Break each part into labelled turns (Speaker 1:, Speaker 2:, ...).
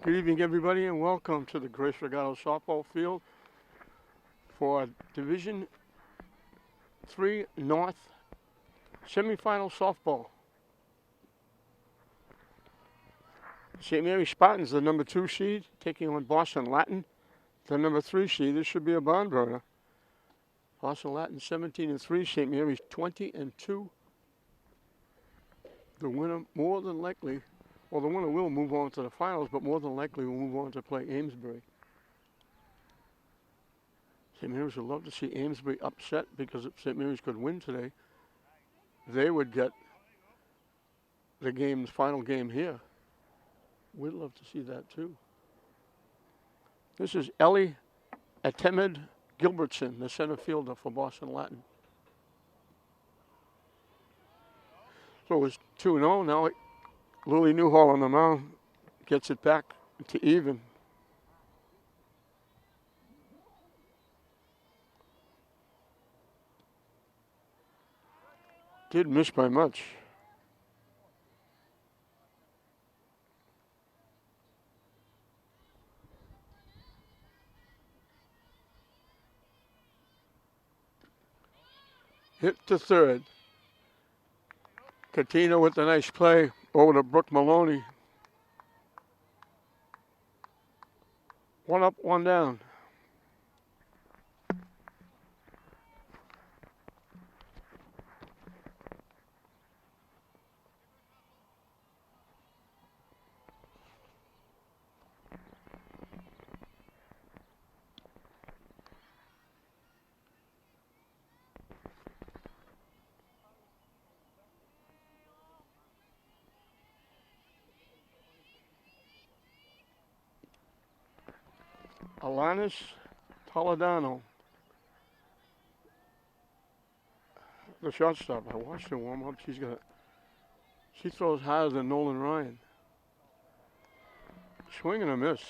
Speaker 1: Good evening, everybody, and welcome to the Grace Regato softball field for Division 3 North Semifinal softball. St. Mary Spartans, the number 2 seed, taking on Boston Latin, the number 3 seed. This should be a barn burner. Boston Latin 17-3, St. Mary's 20-2. The winner more than likely, well, the winner will move on to the finals, but more than likely will move on to play Amesbury. St. Mary's would love to see Amesbury upset because if St. Mary's could win today, they would get the final game here. We'd love to see that too. This is Ellie Atemed Gilbertson, the center fielder for Boston Latin. So it was 2-0. Now Lily Newhall on the mound gets it back to even. Did miss by much. Hit to third. Katina with the nice play over to Brooke Maloney. One up, one down. Alanis Toledano, the shortstop. I watched her warm up. She throws harder than Nolan Ryan. Swing and a miss.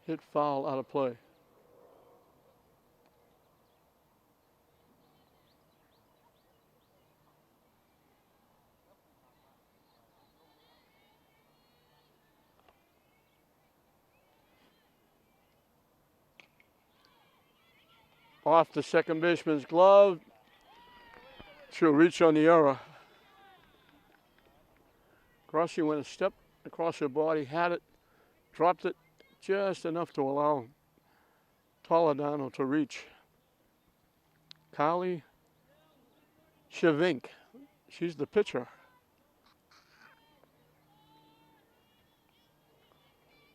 Speaker 1: Hit foul, out of play. Off the second baseman's glove. She'll reach on the error. Grossi went a step across her body, had it, dropped it just enough to allow Toledano to reach. Carly Shavink, she's the pitcher.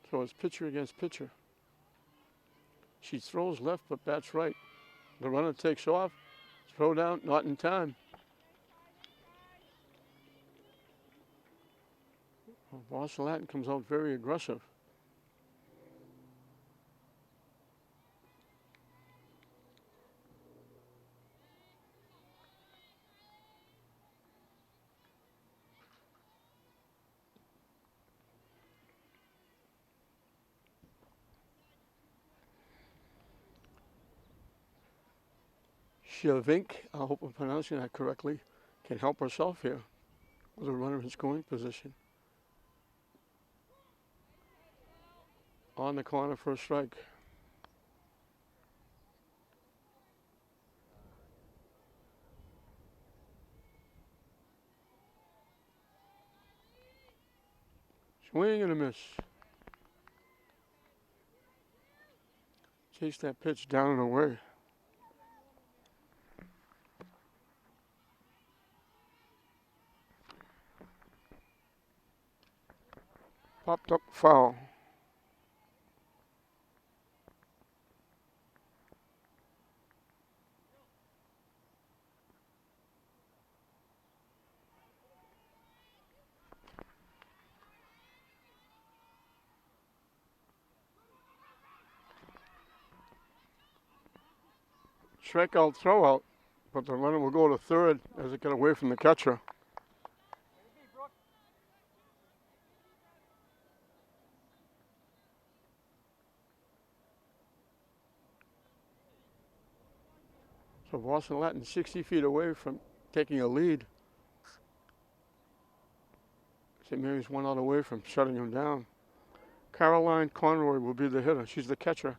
Speaker 1: So it's pitcher against pitcher. She throws left but bats right. The runner takes off, throw down, not in time. Boston Latin comes out very aggressive. Shavink, I hope I'm pronouncing that correctly, can help herself here with a runner in scoring position. On the corner for a strike. Swing and a miss. Chase that pitch down and away. Popped up foul. Strikeout, throw out, but the runner will go to third as it got away from the catcher. So Boston Latin 60 feet away from taking a lead. St. Mary's 1 out away from shutting him down. Caroline Conroy will be the hitter. She's the catcher.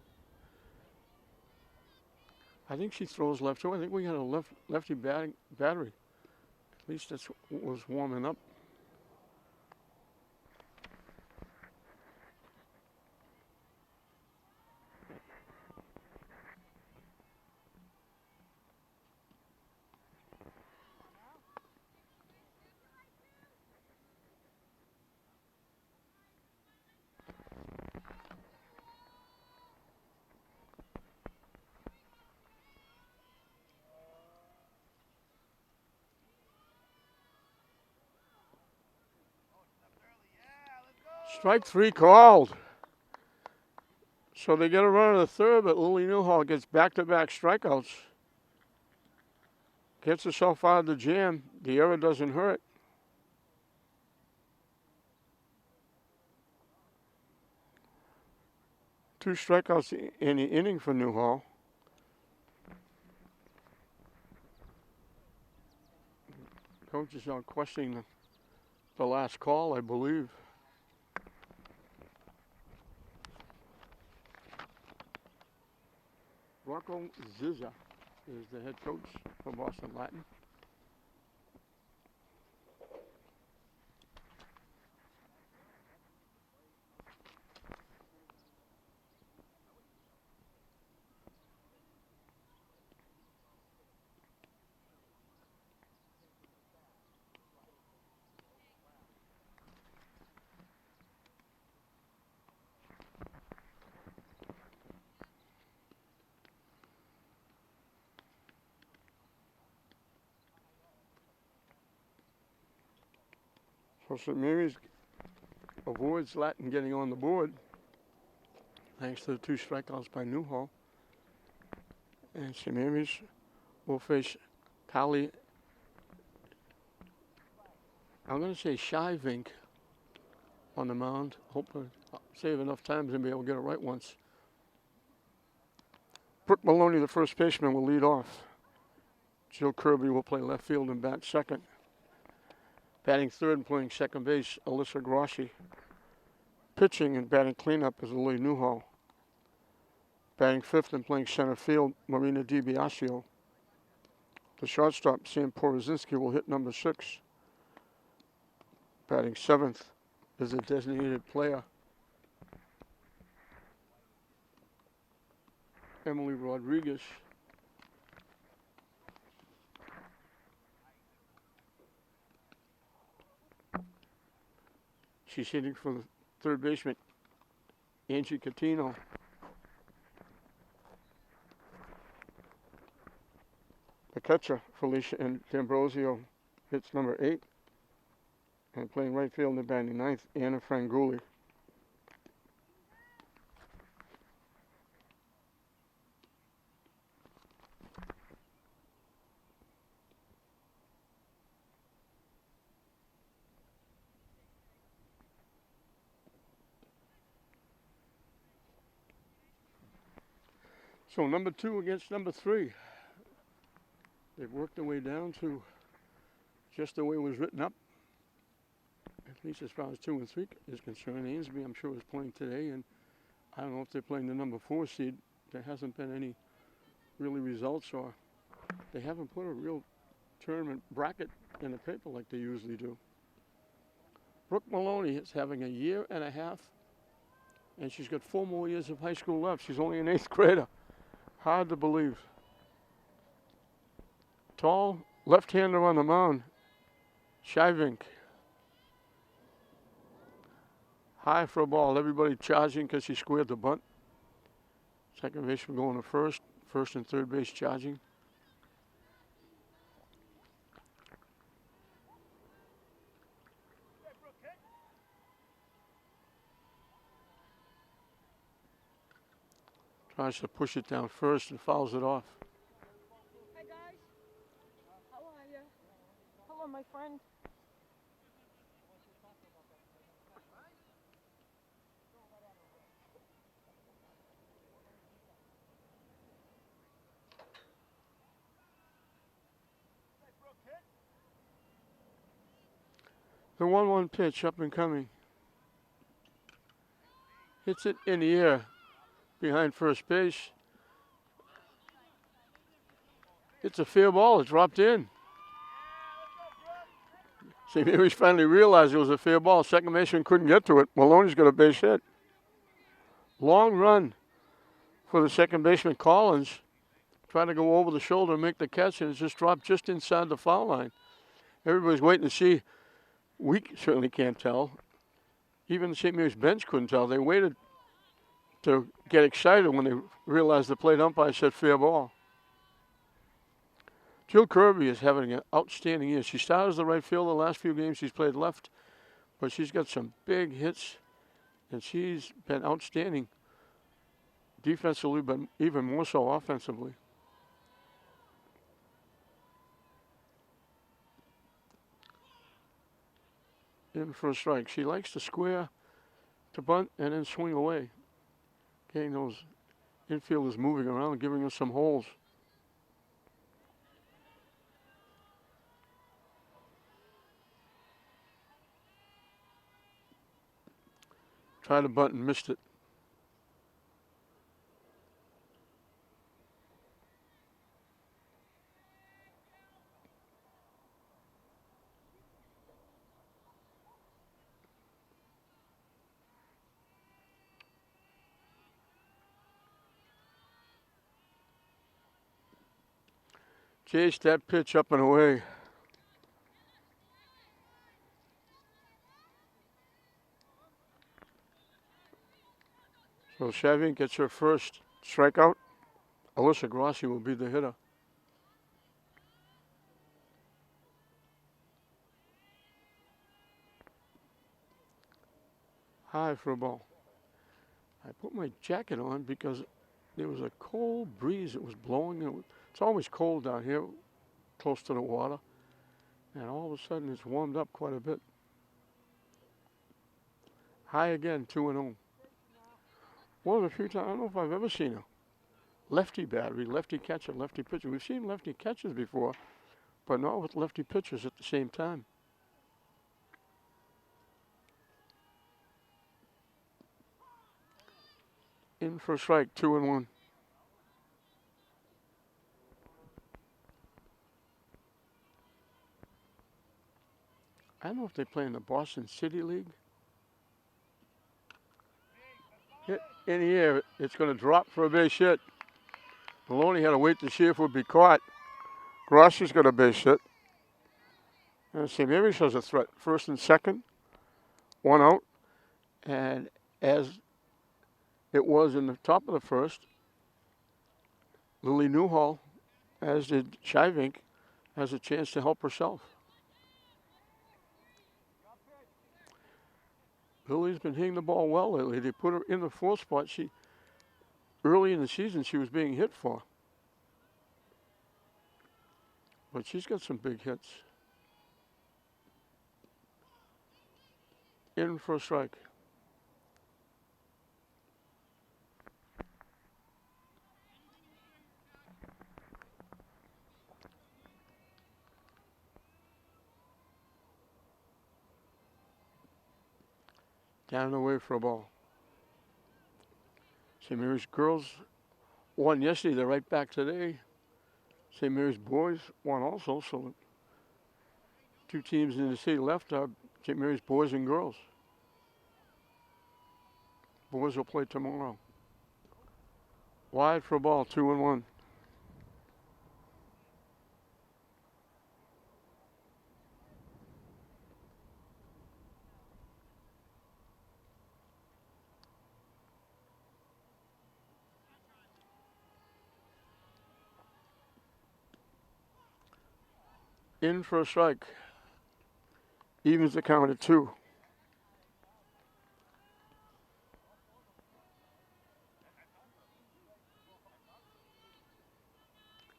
Speaker 1: I think she throws left too. I think we got a lefty battery. At least that's what was warming up. Strike 3 called. So they get a run at the third, but Lily Newhall gets back-to-back strikeouts. Gets herself out of the jam. The error doesn't hurt. Two strikeouts in the inning for Newhall. Coach is now questioning the last call, I believe. Rocco Zizza is the head coach for Boston Latin. So St. Mary's avoids Latin getting on the board thanks to the two strikeouts by Newhall. And St. Mary's will face Kali, I'm going to say Shivink on the mound. Hope I save enough time to be able to get it right once. Brooke Maloney, the first baseman, will lead off. Jill Kirby will play left field and bat second. Batting third and playing second base, Alyssa Grossi. Pitching and batting cleanup is Lily Newhall. Batting fifth and playing center field, Marina DiBiasio. The shortstop, Sam Porozinski, will hit number 6. Batting seventh is a designated player, Emily Rodriguez. She's hitting for the third baseman, Angie Catino. The catcher, Felicia D'Ambrosio, hits number 8. And playing right field and batting ninth, Anna Franguli. So number 2 against number 3. They've worked their way down to just the way it was written up. At least as far as 2 and 3 is concerned. Ainsby, I'm sure, is playing today, and I don't know if they're playing the number 4 seed. There hasn't been any really results, or they haven't put a real tournament bracket in the paper like they usually do. Brooke Maloney is having a year and a half, and she's got 4 more years of high school left. She's only an 8th grader. Hard to believe. Tall left-hander on the mound, Shivink. High for a ball. Everybody charging because she squared the bunt. Second baseman going to first. First and third base charging. Tries to push it down first and fouls it off.
Speaker 2: Hi guys, how are you? Hello, my friend.
Speaker 1: The 1-1 pitch up and coming. Hits it in the air behind first base. It's a fair ball. It dropped in. St. Mary's finally realized it was a fair ball. Second baseman couldn't get to it. Maloney's got a base hit. Long run for the second baseman, Collins. Trying to go over the shoulder and make the catch, and it just dropped just inside the foul line. Everybody's waiting to see. We certainly can't tell. Even the St. Mary's bench couldn't tell. They waited to get excited when they realized the plate umpire said fair ball. Jill Kirby is having an outstanding year. She started as the right fielder the last few games. She's played left, but she's got some big hits, and she's been outstanding defensively, but even more so offensively. In for a strike. She likes to square to bunt and then swing away, getting those infielders moving around and giving us some holes. Tried to bunt and missed it. Chased that pitch up and away. So Shavin gets her first strikeout. Alyssa Grossi will be the hitter. High for a ball. I put my jacket on because there was a cold breeze that was blowing. It's always cold down here, close to the water. And all of a sudden it's warmed up quite a bit. High again, 2-0. One of the few times, I don't know if I've ever seen a lefty battery, lefty catcher, lefty pitcher. We've seen lefty catchers before, but not with lefty pitchers at the same time. In for a strike, 2-1. I don't know if they play in the Boston City League. Hit in the air, it's going to drop for a base hit. Maloney had to wait to see if it would be caught. Grossi's got a base hit. And St. Mary's has a threat. First and second, one out. And as it was in the top of the first, Lily Newhall, as did Shivink, has a chance to help herself. Lily's been hitting the ball well lately. They put her in the fourth spot. Early in the season, she was being hit for. But she's got some big hits. In for a strike. Down and away for a ball. St. Mary's girls won yesterday. They're right back today. St. Mary's boys won also. So two teams in the city left are St. Mary's boys and girls. Boys will play tomorrow. Wide for a ball, 2-1. In for a strike. Evens the count at 2.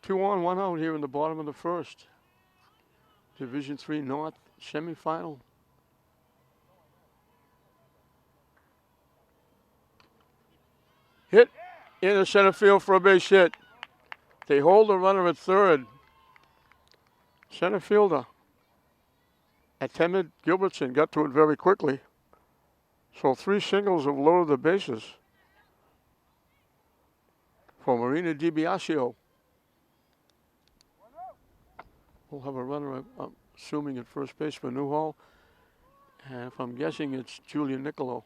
Speaker 1: Two on, one out here in the bottom of the first. Division III North semifinal. Hit in the center field for a base hit. They hold the runner at third. Center fielder. attempted. Gilbertson got to it very quickly. So 3 singles have loaded the bases for Marina DiBiasio. We'll have a runner, I'm assuming, at first base for Newhall. And if I'm guessing, it's Julian Niccolo.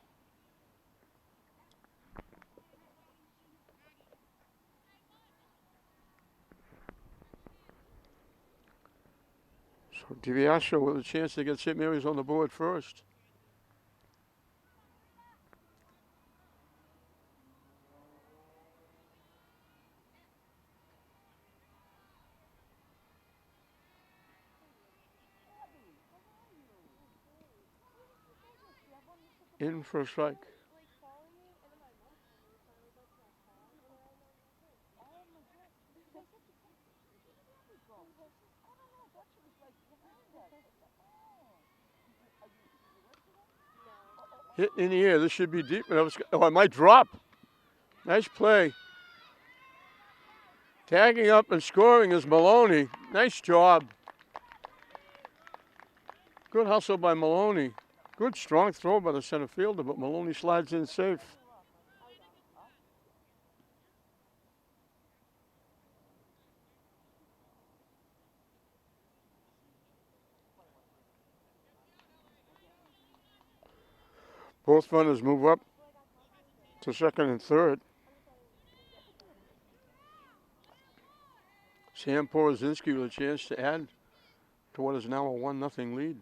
Speaker 1: So DiBiasio with a chance to get St. Mary's on the board first. In for a strike. Hit in the air. This should be deep. Oh, it might drop. Nice play. Tagging up and scoring is Maloney. Nice job. Good hustle by Maloney. Good strong throw by the center fielder, but Maloney slides in safe. Both runners move up to second and third. Sam Porozinski with a chance to add to what is now a 1-0 lead.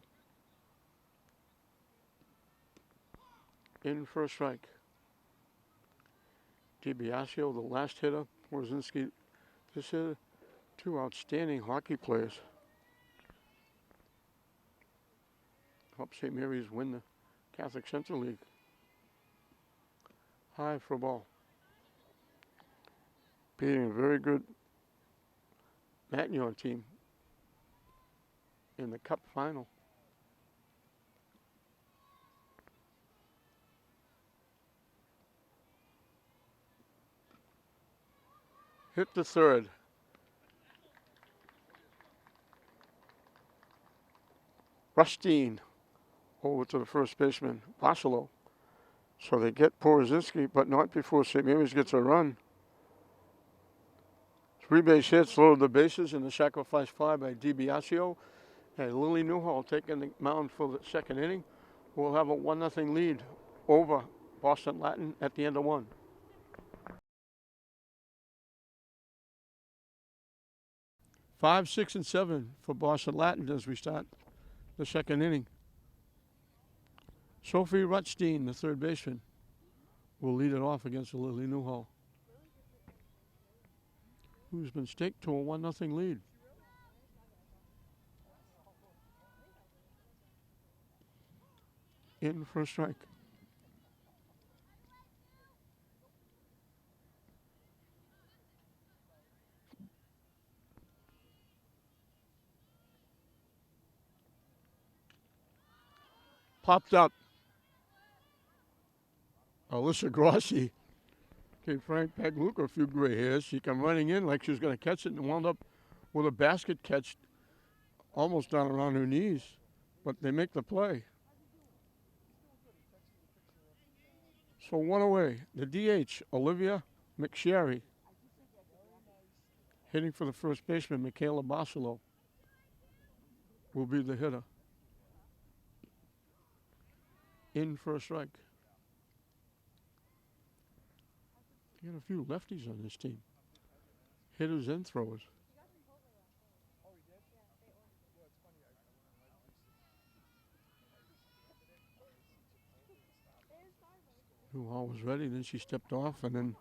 Speaker 1: In for a strike. DiBiasio, the last hitter. Porozinski, this hitter. 2 outstanding hockey players. Help St. Mary's win the Catholic Central League. High for a ball. Beating a very good Mattignon team in the Cup final. Hit the third. Rustine over to the first baseman, Barcelo. So they get Porozinski, but not before St. Mary's gets a run. 3 base hits, loaded the bases, and the sacrifice fly by DiBiasio. And Lily Newhall taking the mound for the second inning. We'll have a 1-0 lead over Boston Latin at the end of 1. 5, 6, and 7 for Boston Latin as we start the second inning. Sophie Rutstein, the third baseman, will lead it off against Lily Newhall, who's been staked to a 1-0 lead. In for a strike. Popped up. Alyssa Grossi gave Frank Pagluca a few gray hairs. She came running in like she was going to catch it and wound up with a basket catch almost down around her knees. But they make the play. So 1 away. The DH, Olivia McSherry. Hitting for the first baseman, Michaela Barcelo, will be the hitter. In for a strike. You got a few lefties on this team. Hitters and throwers. Newhall was ready, then she stepped off, and then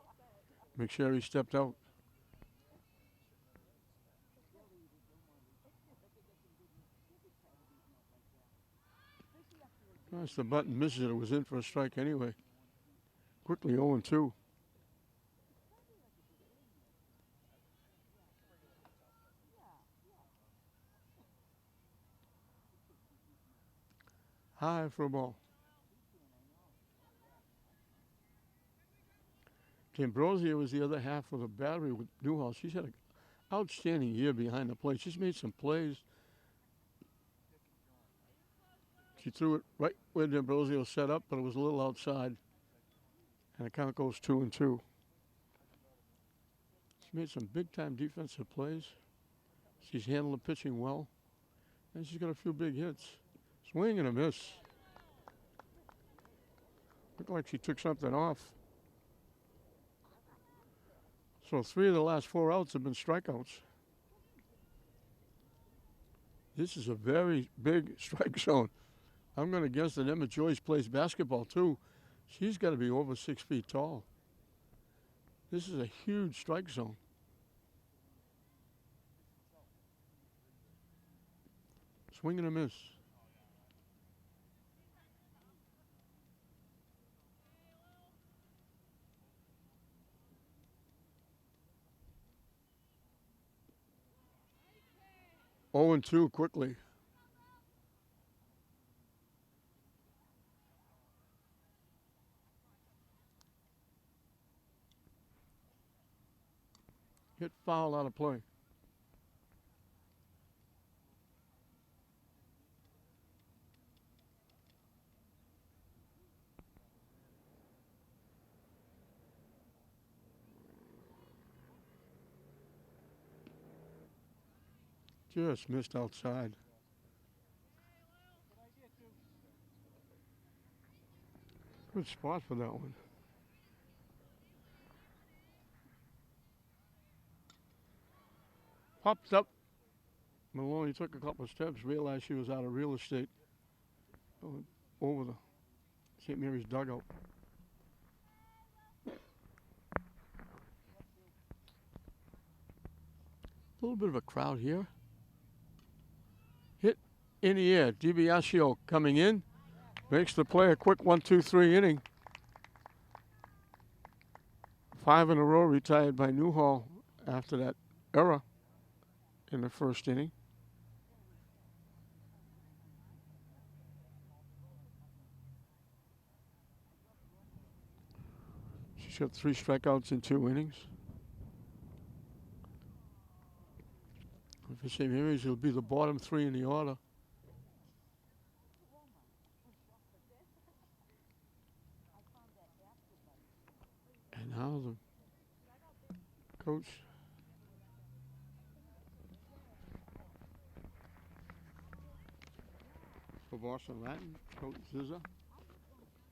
Speaker 1: McSherry stepped out. Gosh, the button misses it. It was in for a strike anyway. Quickly 0-2. High for a ball. D'Ambrosio was the other half of the battery with Newhall. She's had an outstanding year behind the plate. She's made some plays. She threw it right where D'Ambrosio set up, but it was a little outside. And it kind of goes 2-2. She's made some big-time defensive plays. She's handled the pitching well. And she's got a few big hits. Swing and a miss. Looked like she took something off. So 3 of the last 4 outs have been strikeouts. This is a very big strike zone. I'm going to guess that Emma Joyce plays basketball too. She's got to be over 6 feet tall. This is a huge strike zone. Swing and a miss. Oh, and 2 quickly. Hit foul out of play. Just missed outside. Good spot for that one. Popped up. Maloney took a couple of steps, realized she was out of real estate. Over the St. Mary's dugout. A little bit of a crowd here. Hit in the air. DiBiasio coming in. Makes the play a quick 1-2-3 inning. 5 in a row retired by Newhall after that error in the first inning. She's got 3 strikeouts in 2 innings. For St. Mary's, it'll be the bottom 3 in the order. And now the coach. For Boston Latin, Coach Zizza.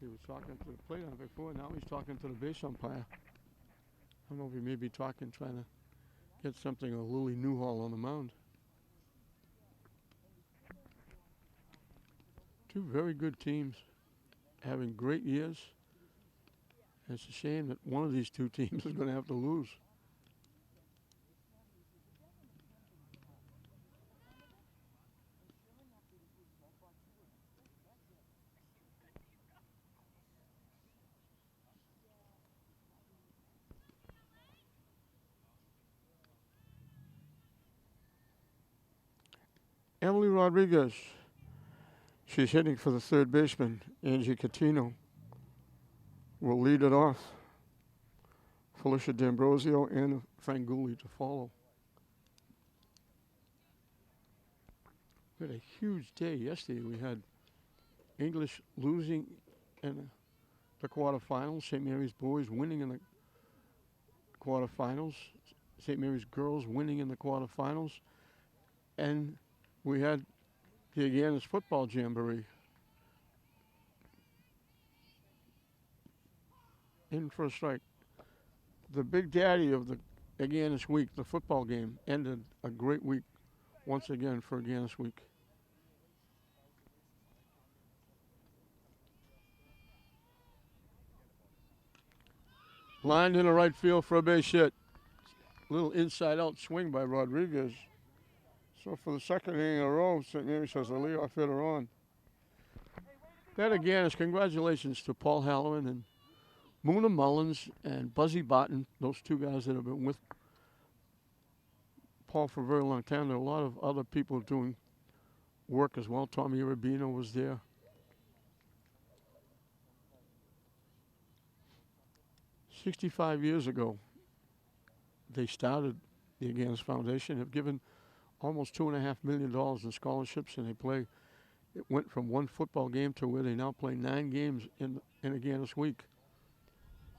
Speaker 1: He was talking to the plate umpire before, now he's talking to the base umpire. I don't know if he may be talking, trying to get something of Lily Newhall on the mound. 2 very good teams having great years. It's a shame that one of these 2 teams is going to have to lose. Emily Rodriguez. She's hitting for the third baseman, Angie Catino. Will lead it off. Felicia D'Ambrosio and Franguli to follow. We had a huge day yesterday. We had English losing in the quarterfinals, St. Mary's boys winning in the quarterfinals, St. Mary's girls winning in the quarterfinals, and we had the Aganis football jamboree. In for a strike. The big daddy of the Aganis week, the football game, ended a great week once again for Aganis week. Lined in the right field for a base hit. Little inside-out swing by Rodriguez. So for the second inning in a row, St. Mary's has a leadoff hitter on. That again is congratulations to Paul Halloran and Muna Mullins and Buzzy Barton, those 2 guys that have been with Paul for a very long time. There are a lot of other people doing work as well. Tommy Rubino was there. "65 years ago, they started the Aganis Foundation, have given almost $2.5 million in scholarships, and they play It went from one football game to where they now play 9 games in a Ganis week.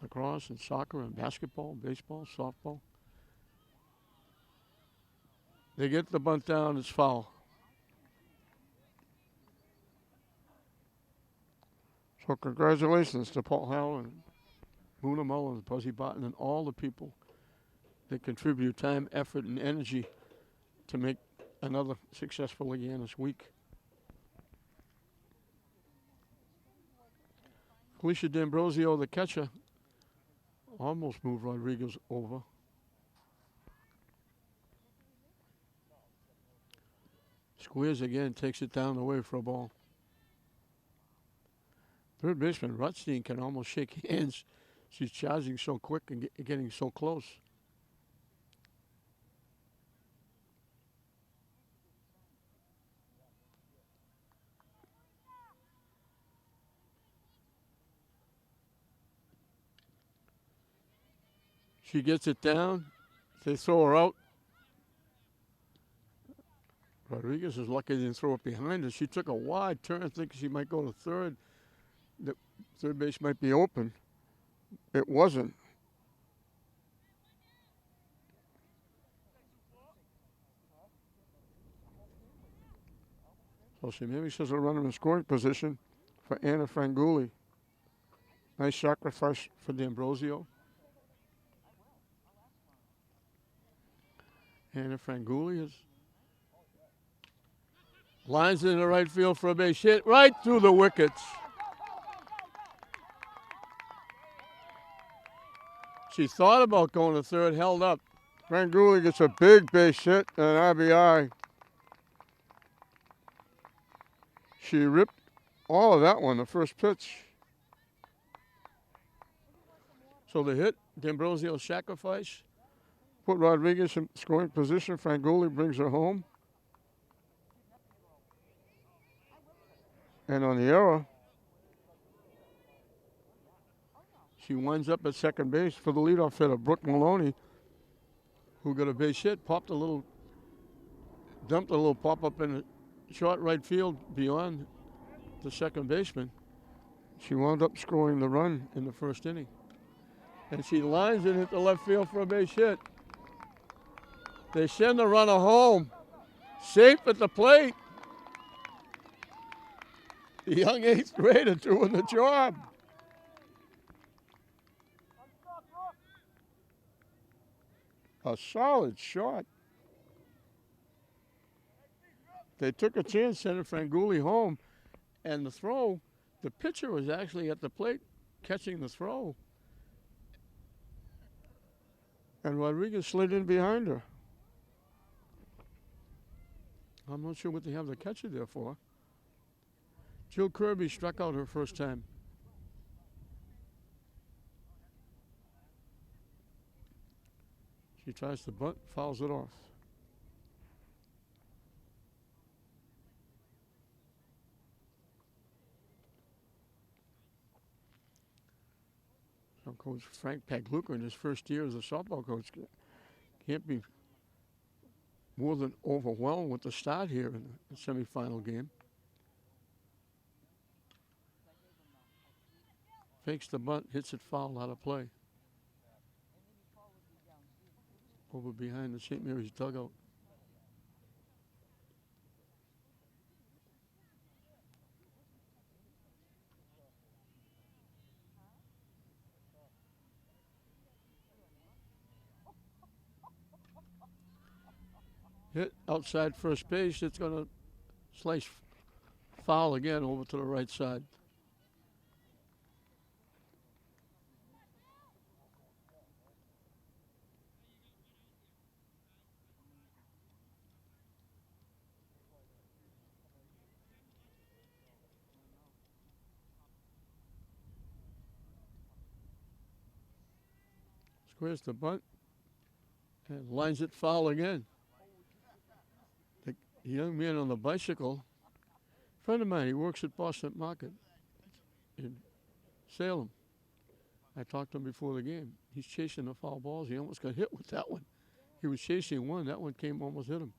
Speaker 1: Lacrosse and soccer and basketball, baseball, softball. They get the bunt down, it's foul. So congratulations to Paul Howell and Luna Mullins, Buzzy Barton, and all the people that contribute time, effort, and energy to make another successful Aganis week. Felicia D'Ambrosio, the catcher, almost moved Rodriguez over. Squares again, takes it down the way for a ball. Third baseman Rutstein can almost shake hands. She's charging so quick and getting so close. She gets it down. They throw her out. Rodriguez is lucky they didn't throw it behind her. She took a wide turn, thinking she might go to third. The third base might be open. It wasn't. So she maybe says a runner in scoring position for Anna Franguli. Nice sacrifice for D'Ambrosio. Anna Franguli is lines in the right field for a base hit right through the wickets. She thought about going to third, held up. Franguli gets a big base hit and an RBI. She ripped all of that one, the first pitch. So the hit, D'Ambrosio's sacrifice, put Rodriguez in scoring position. Franguli brings her home. And on the error, she winds up at second base for the leadoff hitter, Brooke Maloney, who got a base hit, dumped a little pop-up in the short right field beyond the second baseman. She wound up scoring the run in the first inning. And she lines it into left field for a base hit. They send the runner home. Safe at the plate. The young 8th grader doing the job. A solid shot. They took a chance, sending Franguli home. And the throw, the pitcher was actually at the plate catching the throw. And Rodriguez slid in behind her. I'm not sure what they have the catcher there for. Jill Kirby struck out her first time. She tries to bunt, fouls it off. So Coach Frank Pagluka, in his first year as a softball coach, can't be more than overwhelmed with the start here in the semifinal game. Fakes the bunt, hits it foul out of play. Over behind the St. Mary's dugout. Hit outside first base. It's going to slice foul again over to the right side. Squares the bunt and lines it foul again. The young man on the bicycle, friend of mine, he works at Boston Market in Salem. I talked to him before the game. He's chasing the foul balls. He almost got hit with that one. He was chasing one. That one almost hit him.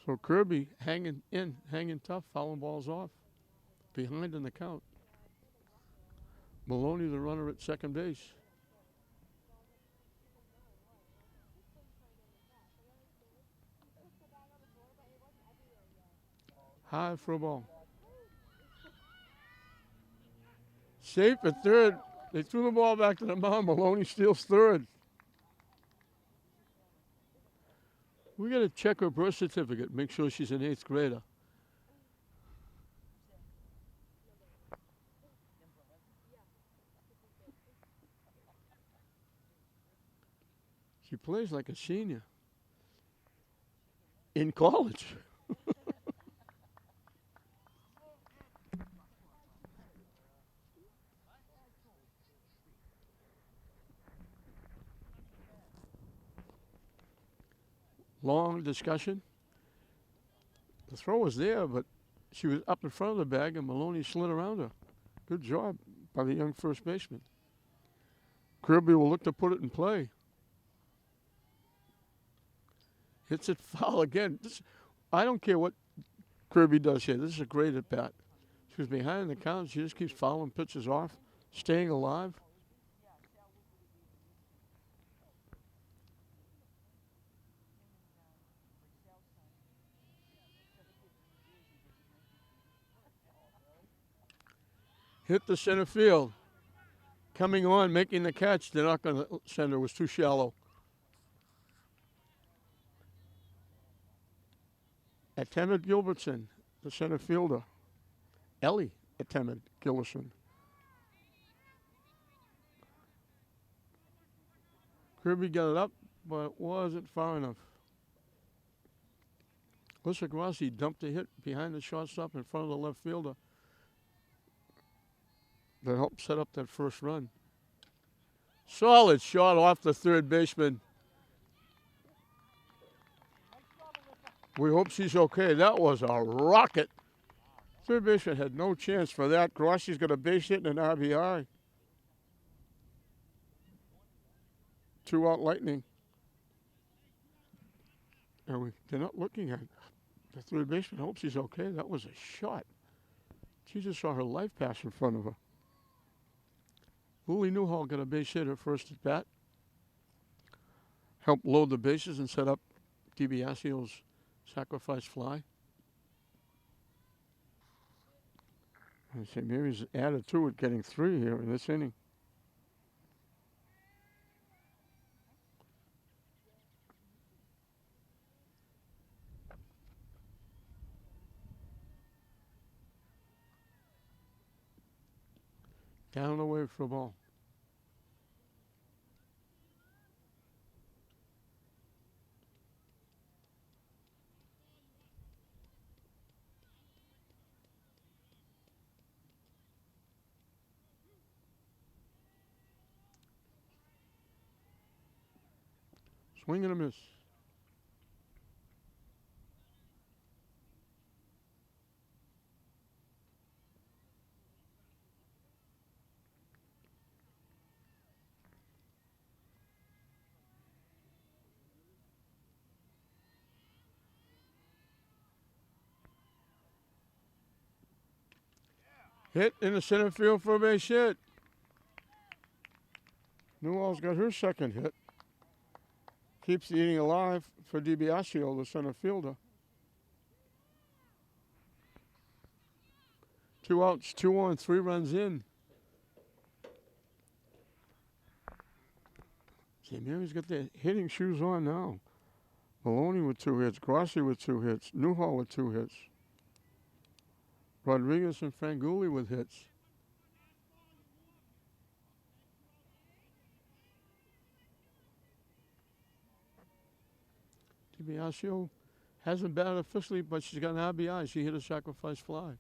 Speaker 1: So Kirby hanging tough, fouling balls off. Behind in the count. Maloney, the runner at second base. High for a ball. Safe at third. They threw the ball back to the mound. Maloney steals third. We got to check her birth certificate, make sure she's an 8th grader. She plays like a senior in college. Long discussion. The throw was there, but she was up in front of the bag, and Maloney slid around her. Good job by the young first baseman. Kirby will look to put it in play. Hits it foul again. I don't care what Kirby does here. This is a great at bat. She was behind the count. She just keeps fouling pitches off, staying alive. Hit the center field. Coming on, making the catch. They're not going to send her. It was too shallow. Attemid Gilbertson, the center fielder. Ellie Attemid Gilbertson. Kirby got it up, but it wasn't far enough. Lissa Grossi dumped a hit behind the shortstop in front of the left fielder that helped set up that first run. Solid shot off the third baseman. We hope she's okay. That was a rocket. Third baseman had no chance for that. Grossi's got a base hit and an RBI. 2-out Lightning. And they're not looking at the third baseman. Hopes he's okay. That was a shot. She just saw her life pass in front of her. Lily Newhall got a base hit her first at bat. Helped load the bases and set up DiBiasio's sacrifice fly. And St. Mary's added to it, getting 3 here in this inning. Down and away for a ball. Swing and a miss. Hit in the center field for a base hit. Newell's got her second hit. Keeps the inning alive for DiBiasio, the center fielder. 2 outs, 2 on, 3 runs in. St. Mary's got their hitting shoes on now. Maloney with 2 hits, Grossi with 2 hits, Newhall with 2 hits. Rodriguez and Franguli with hits. DiBiasio hasn't batted officially, but she's got an RBI. She hit a sacrifice fly.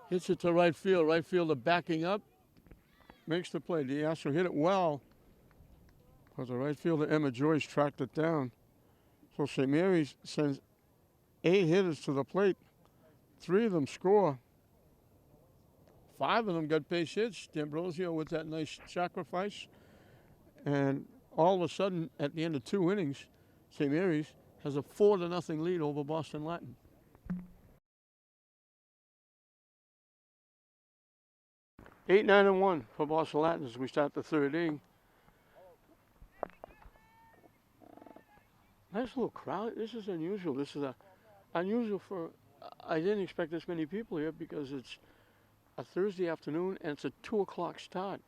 Speaker 1: Hits it to right field. Right fielder backing up. Makes the play. DiBiasio hit it well. But the right fielder, Emma Joyce, tracked it down. So St. Mary's sends 8 hitters to the plate. 3 of them score. 5 of them got base hits. D'Ambrosio with that nice sacrifice. And all of a sudden, at the end of 2 innings, St. Mary's has a 4-0 lead over Boston Latin. Eight, 9, and 1 for Boston Latin as we start the 3rd inning. Nice little crowd. This is unusual. This is unusual for. I didn't expect this many people here because it's a Thursday afternoon and it's a 2 o'clock start.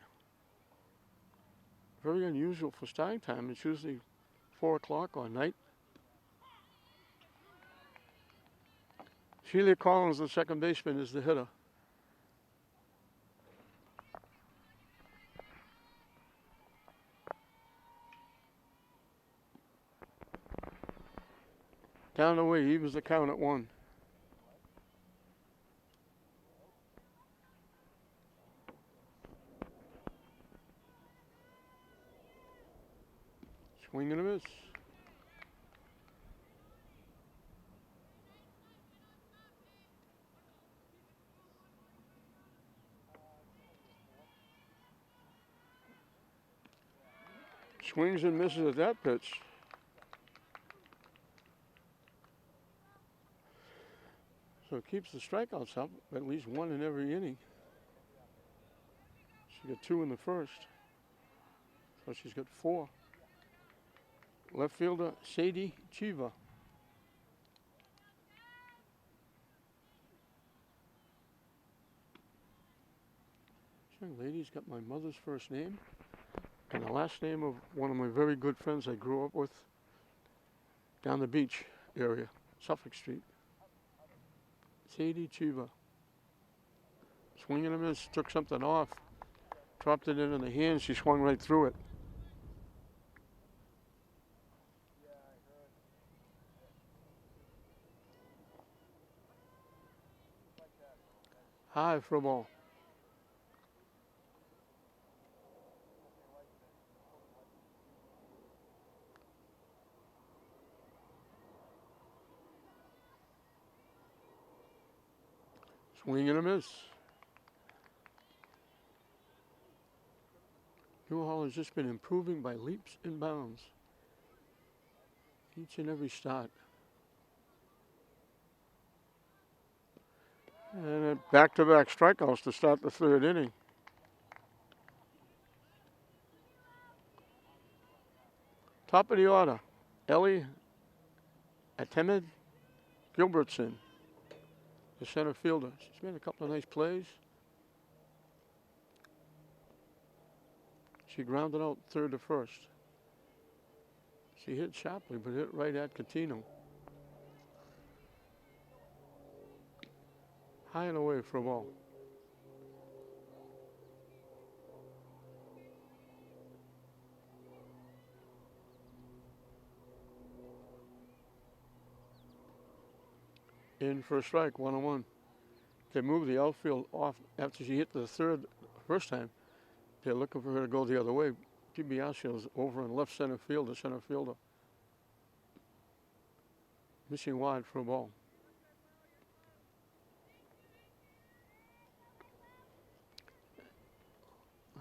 Speaker 1: Very unusual for starting time. It's usually 4 o'clock or night. Sheila Collins, the second baseman, is the hitter. Down the way, he was the count at 1. Swing and a miss. Swings and misses at that pitch. So it keeps the strikeouts up, at least 1 in every inning. She got 2 in the first. So she's got 4. Left fielder, Sadie Chiva. This young lady's got my mother's first name and the last name of one of my very good friends I grew up with down the beach area, Suffolk Street. Sadie Chiva. Swing and a miss, took something off, dropped it in the hand, she swung right through it. High for a ball. Swing and a miss. Newhall has just been improving by leaps and bounds each and every start. And back-to-back strikeouts to start the 3rd inning. Top of the order, Ellie Atemed Gilbertson, the center fielder. She's made a couple of nice plays. She grounded out 3rd to 1st. She hit sharply, but hit right at Catino. High and away for a ball. In for a strike, 1-1. They moved the outfield off after she hit the first time. They're looking for her to go the other way. DiBiasio's over in left center field, the center fielder. Missing wide for a ball.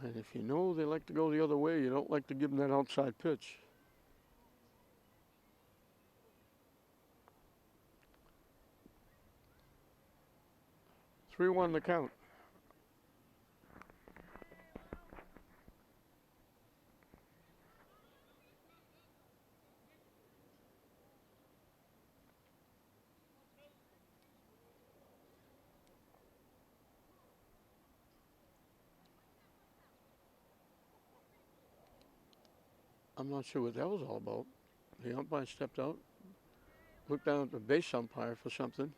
Speaker 1: And if you know they like to go the other way, you don't like to give them that outside pitch. Three, 1 the count. I'm not sure what that was all about. The umpire stepped out, looked down at the base umpire for something.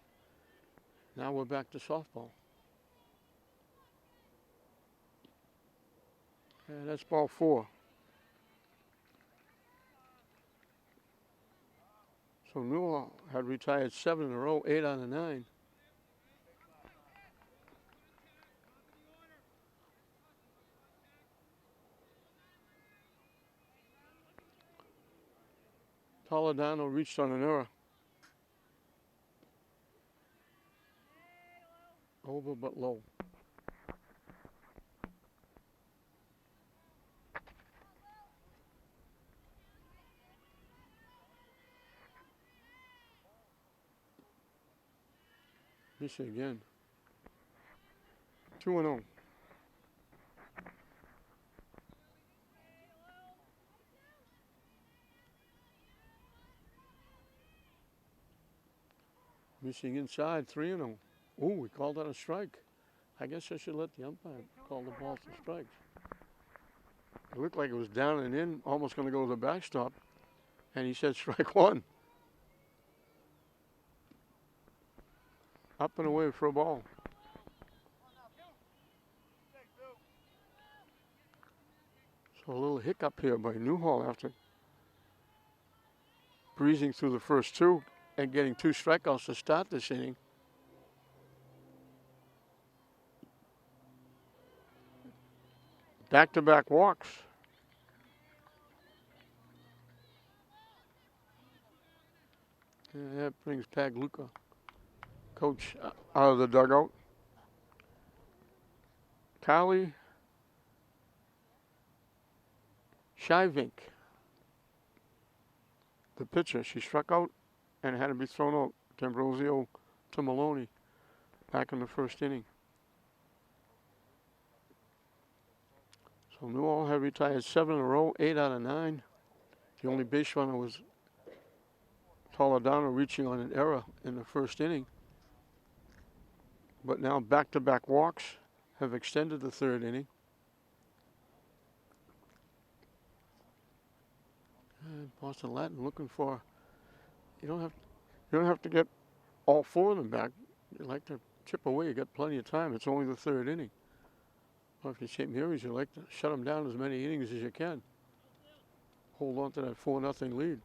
Speaker 1: Now we're back to softball. And that's ball 4. So Newell had retired 7 in a row, 8 out of 9. Toledano reached on an error. Over but low. Miss again. 2-0. Missing inside, 3-0. Oh, we called that a strike. I guess I should let the umpire call the ball for strikes. It looked like it was down and in, almost going to go to the backstop, and he said strike one. Up and away for a ball. So a little hiccup here by Newhall after breezing through the first two and getting 2 strikeouts to start this inning. Back-to-back walks. And that brings Pagluka, coach, out of the dugout. Kali Shivink, the pitcher. She struck out and had to be thrown out. D'Ambrosio to Maloney back in the first inning. So Newell had retired 7 in a row, 8 out of 9. The only base runner was Toledano reaching on an error in the first inning. But now back-to-back walks have extended the third inning. And Boston Latin looking for, you don't have to get all 4 of them back. You like to chip away, you got plenty of time. It's only the third inning. Well, if you're St. Mary's, you like to shut them down as many innings as you can. Hold on to that 4-0 lead.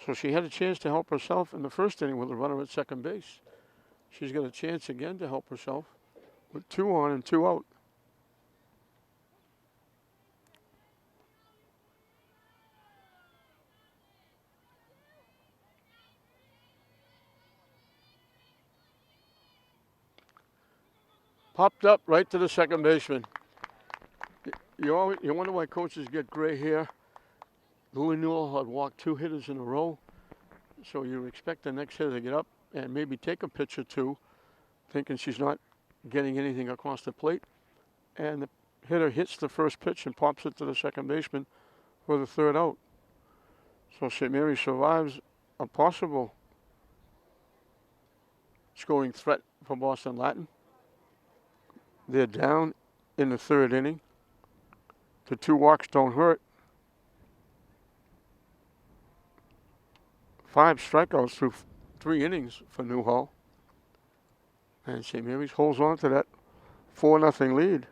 Speaker 1: So she had a chance to help herself in the first inning with a runner at second base. She's got a chance again to help herself with 2 on and 2 out. Popped up right to the second baseman. You wonder why coaches get gray hair. Louis Newell had walked 2 hitters in a row, so you expect the next hitter to get up and maybe take a pitch or 2, thinking she's not getting anything across the plate. And the hitter hits the first pitch and pops it to the second baseman for the 3rd out. So St. Mary's survives a possible scoring threat for Boston Latin. They're down in the 3rd inning. The 2 walks don't hurt. 5 strikeouts through 3 innings for Newhall. And St. Mary's holds on to that 4-0 lead.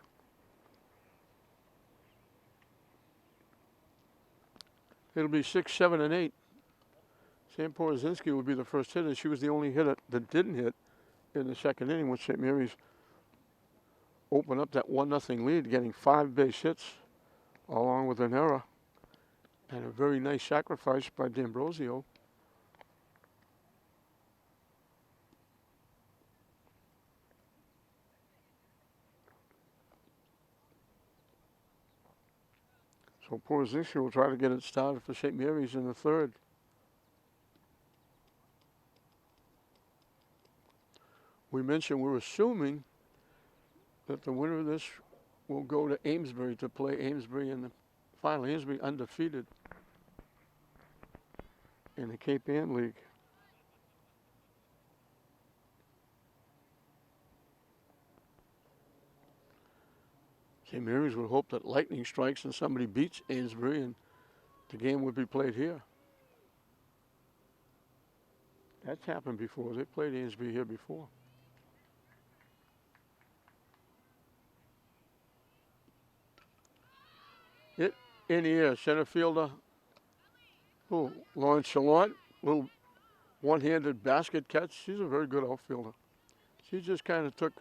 Speaker 1: It'll be 6, 7, and 8. Sam Porozinski will be the first hitter. She was the only hitter that didn't hit in the second inning when St. Mary's opened up that 1-0 lead, getting 5 base hits along with an error. And a very nice sacrifice by D'Ambrosio. So Porozinski will try to get it started for St. Mary's in the 3rd. We mentioned we're assuming that the winner of this will go to Amesbury to play Amesbury in the final. Amesbury undefeated in the Cape Ann League. St. Mary's would hope that lightning strikes and somebody beats Amesbury and the game would be played here. That's happened before. They played Amesbury here before. It in the air, center fielder. Oh, Lawrence Challant, little one-handed basket catch. She's a very good outfielder. She just kind of took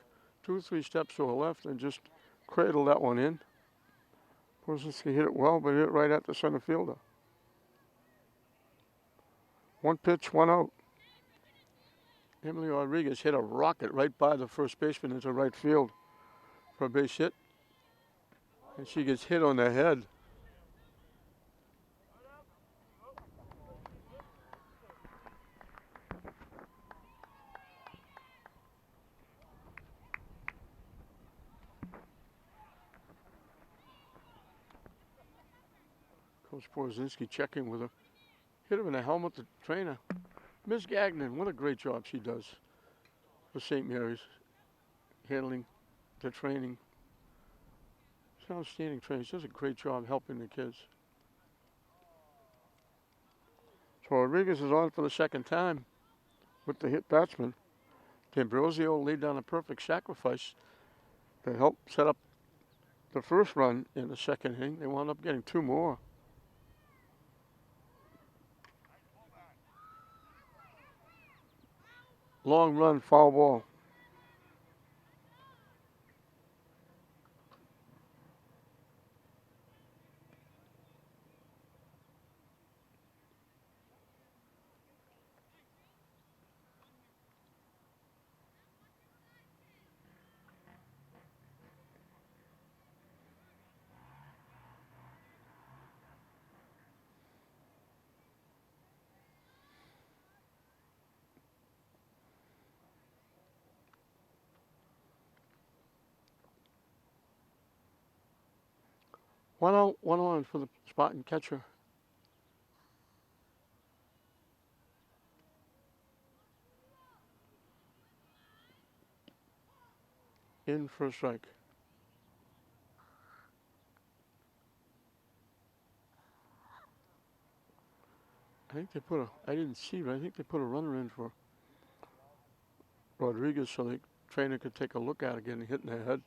Speaker 1: 2 or 3 steps to her left and just cradled that one in. Porozinski hit it well, but hit it right at the center fielder. 1 pitch, 1 out. Emily Rodriguez hit a rocket right by the first baseman into right field for a base hit. And she gets hit on the head. Coach Porzinski checking with her. Hit her in the helmet, the trainer. Ms. Gagnon, what a great job she does for St. Mary's, handling the training. She's an outstanding trainer. She does a great job helping the kids. So Rodriguez is on for the second time with the hit batsman. D'Ambrosio laid down a perfect sacrifice to help set up the first run in the second inning. They wound up getting two more. Long run, foul ball. One out, one on for the spotting catcher. In for a strike. I think they put a, I didn't see, but I think they put a runner in for Rodriguez so the trainer could take a look at it getting hit in the head.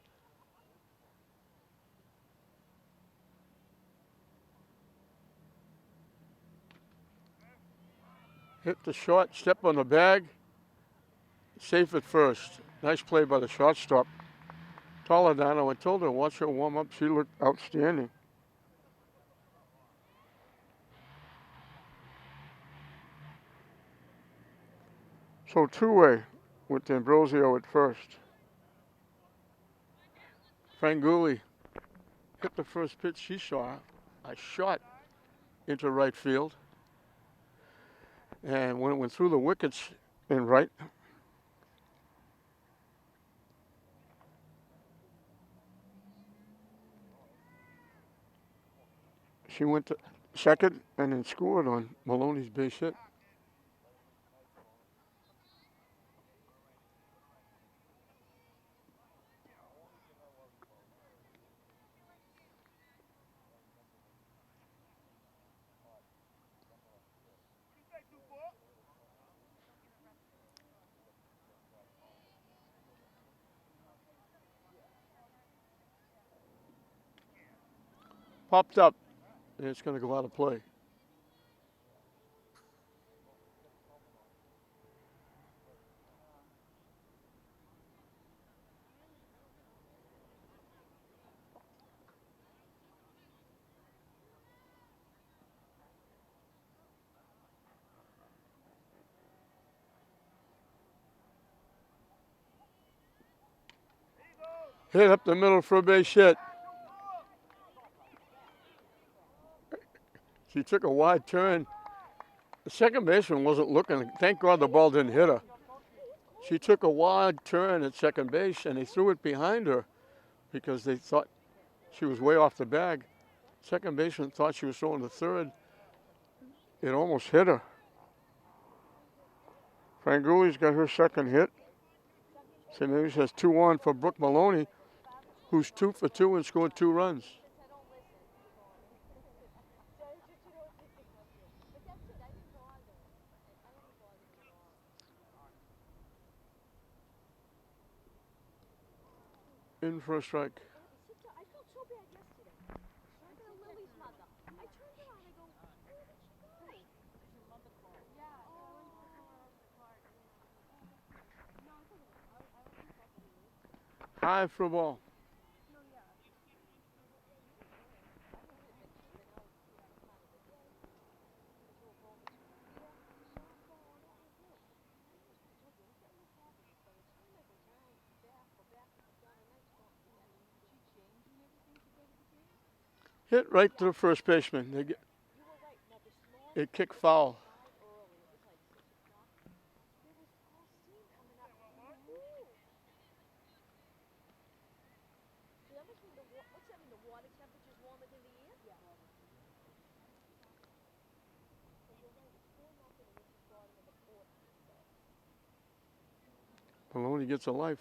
Speaker 1: Hit the short, step on the bag, safe at first. Nice play by the shortstop. Toledano, I told her, watch her warm up. She looked outstanding. So two-way with D'Ambrosio at first. Franguli hit the first pitch she saw, a shot into right field. And when it went through the wickets in right, she went to second and then scored on Maloney's base hit. Popped up, and it's going to go out of play. Hit up the middle for a base hit. She took a wide turn. The second baseman wasn't looking. Thank God the ball didn't hit her. She took a wide turn at second base, and they threw it behind her because they thought she was way off the bag. Second baseman thought she was throwing to third. It almost hit her. Franguli's got her second hit. St. Mary's has 2 on for Brooke Maloney, who's 2 for 2 and scored 2 runs. In for a strike.
Speaker 2: I felt so bad yesterday. So I got Lily's mother. I turned around and I go, where did she go? Your mother called. Yeah. Oh. No, it's okay. I was just talking to you.
Speaker 1: High for a ball.
Speaker 2: No, yeah.
Speaker 1: Hit right to the first baseman. It kicked foul.
Speaker 2: What's that mean? The water temperature's warmer than the air? Yeah.
Speaker 1: Maloney gets a life.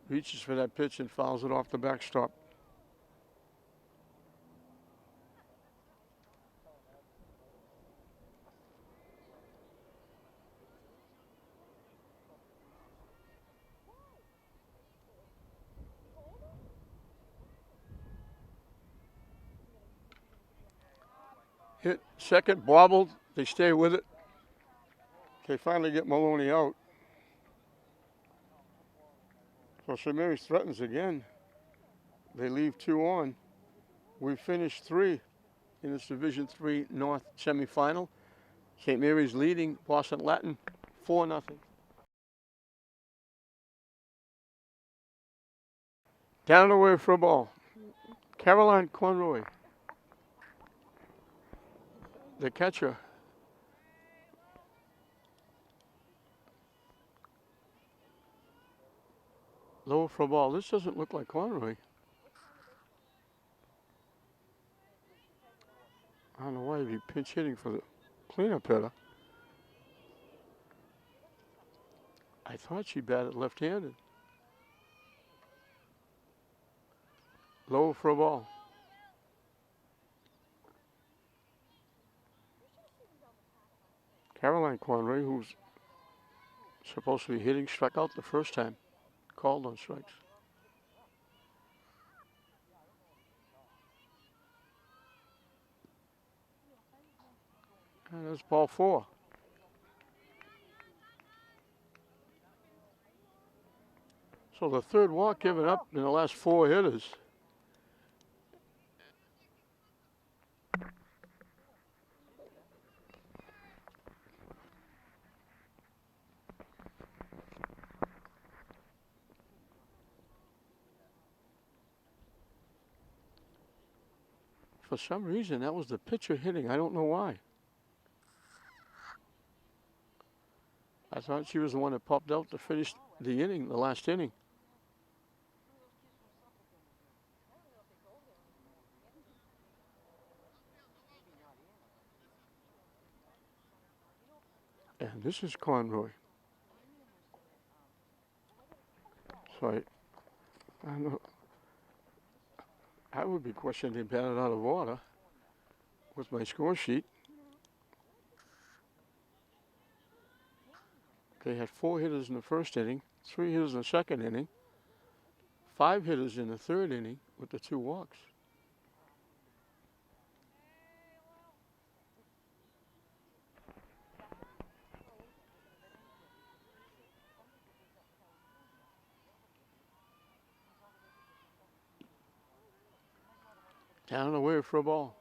Speaker 1: Reaches for that pitch and fouls it off the backstop. Hit second, bobbled. They stay with it. They finally get Maloney out. So St. Mary's threatens again. They leave 2 on. We finished 3 in this Division III North semifinal. St. Mary's leading Boston Latin 4-0. Down and away for a ball. Caroline Conroy, the catcher. Low for a ball. This doesn't look like Conroy. I don't know why he'd be pinch hitting for the cleanup hitter. I thought she batted left-handed. Low for a ball. Caroline Conroy, who's supposed to be hitting, struck out the first time. Called on strikes. And that's ball 4. So the third walk given up in the last 4 hitters. For some reason, that was the pitcher hitting. I don't know why. I thought she was the one that popped out to finish the inning, the last inning. And this is Conroy. So I know I would be questioning batted out of order with my score sheet. They had 4 hitters in the first inning, 3 hitters in the second inning, 5 hitters in the third inning with the 2 walks. Down and away for a ball.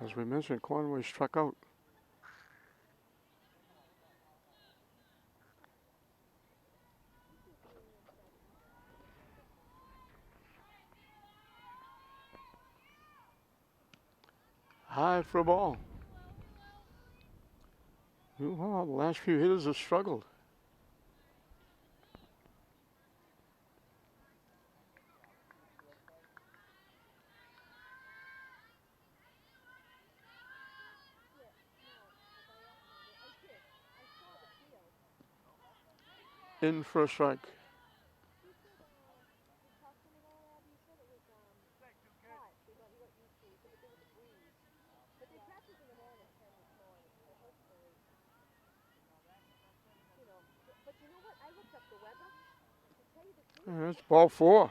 Speaker 1: As we mentioned, Conway struck out. High for a ball. Well, the last few hitters have struggled. In for a strike. And that's ball 4.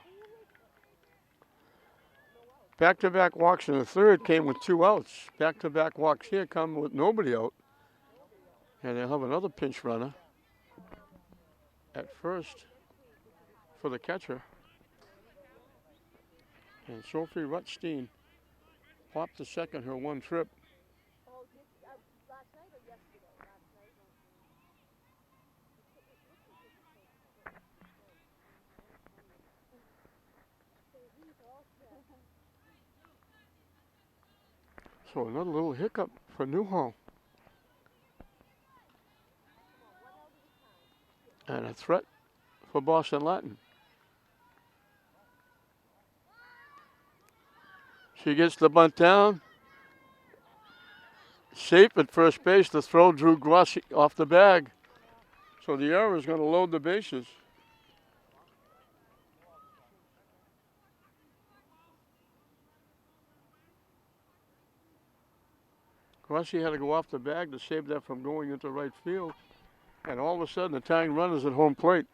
Speaker 1: Back-to-back walks in the third came with 2 outs. Back-to-back walks here come with nobody out. And they'll have another pinch runner at first for the catcher. And Sophie Rutstein popped to second her 1 trip. So another little hiccup for Newhall. And a threat for Boston Latin. She gets the bunt down. safe at first base. The throw drew Grossi off the bag. So the error is going to load the bases. Grossi had to go off the bag to save that from going into right field. And all of a sudden, the tying run is at home plate.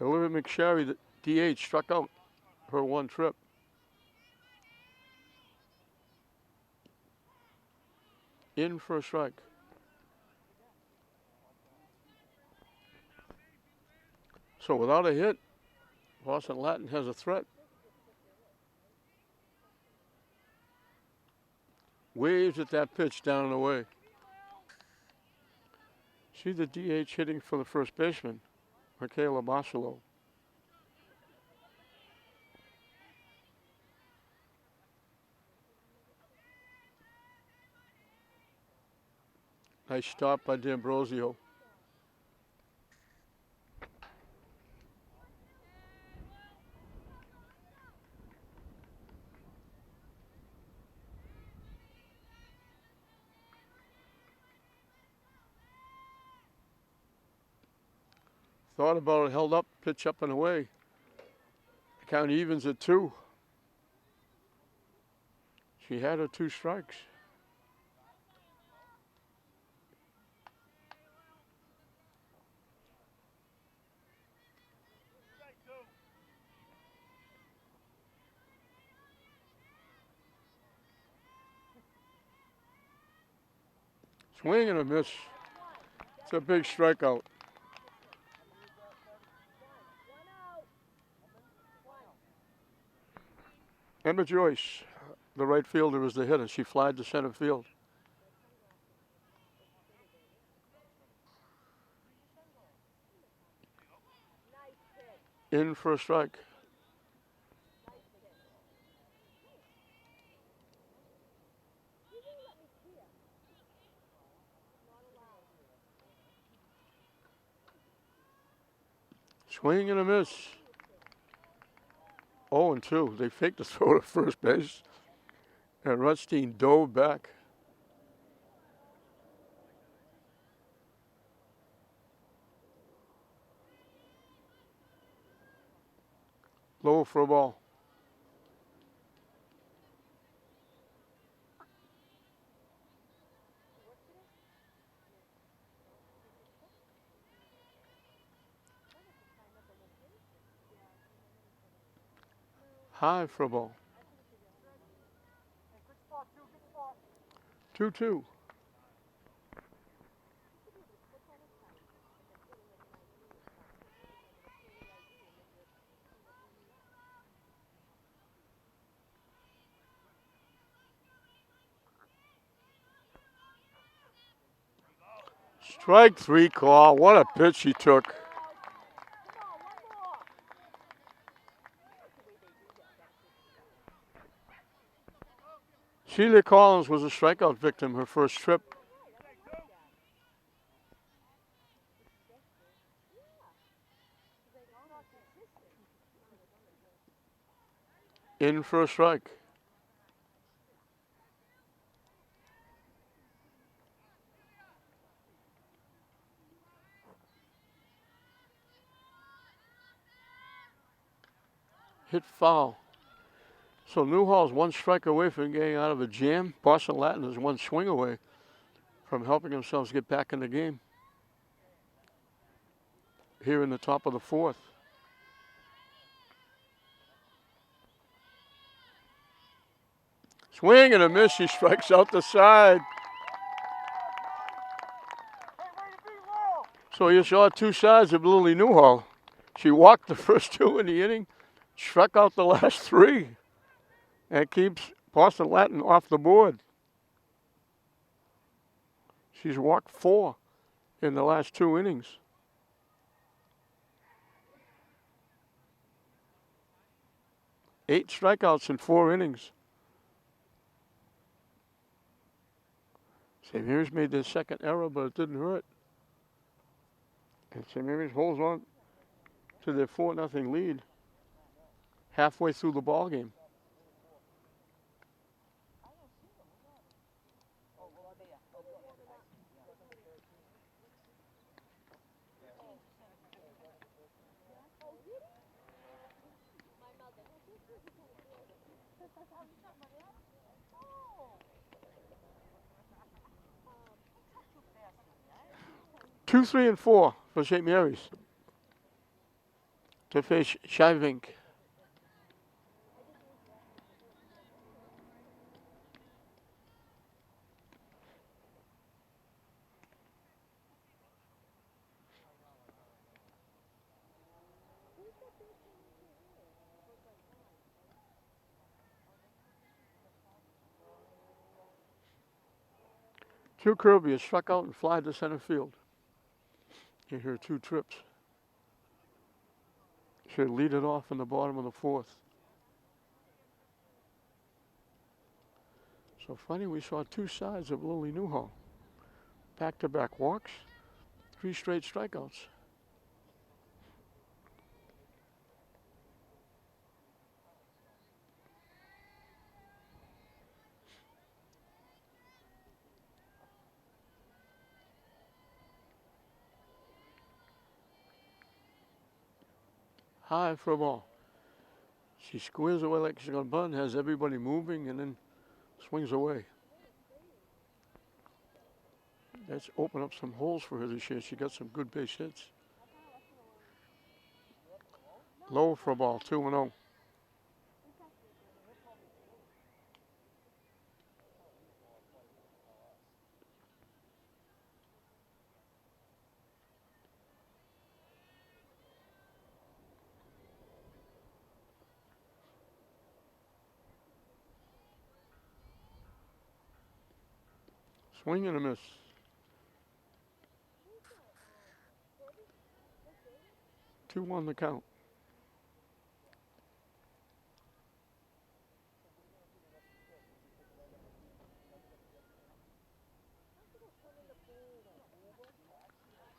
Speaker 1: Olivia McSherry, the DH, struck out her one trip. In for a strike. So without a hit, Boston Latin has a threat. Waves at that pitch down and away. See the DH hitting for the first baseman, Michaela Barcelo. Nice stop by D'Ambrosio. Thought about it, held up, pitch up and away. The count evens at 2. She had her 2 strikes. Swing and a miss. It's a big strikeout. Emma Joyce, the right fielder, was the hitter. She flied to center field. In for a strike. Swing and a miss. 0-2. They faked the throw to first base. And Rutstein dove back. Low for a ball. High for a ball. 2-2. Strike 3 call. What a pitch he took. Sheila Collins was a strikeout victim her first trip. In for a strike. Hit foul. So Newhall's 1 strike away from getting out of a jam. Boston Latin is 1 swing away from helping themselves get back in the game. Here in the top of the 4th. Swing and a miss. She strikes out the side. So you saw 2 sides of Lily Newhall. She walked the first 2 in the inning, struck out the last 3, and keeps Boston Latin off the board. She's walked 4 in the last 2 innings. Eight strikeouts in 4 innings. St. Mary's made their second error, but it didn't hurt. And St. Mary's holds on to their 4-0 lead halfway through the ball game.
Speaker 2: My mother. Oh.
Speaker 1: 2, 3, and 4 for St. Mary's to face Shivink. Hugh Kirby is struck out and fly to center field. You hear 2 trips. Should lead it off in the bottom of the 4th. So funny, we saw 2 sides of Lily Newhall. Back-to-back walks, 3 straight strikeouts. High for a ball. She squares away like she's going to bunt, has everybody moving, and then swings away. That's opened up some holes for her this year. She got some good base hits. Low for a ball, 2-0. Swing and a miss. 2-1 the count.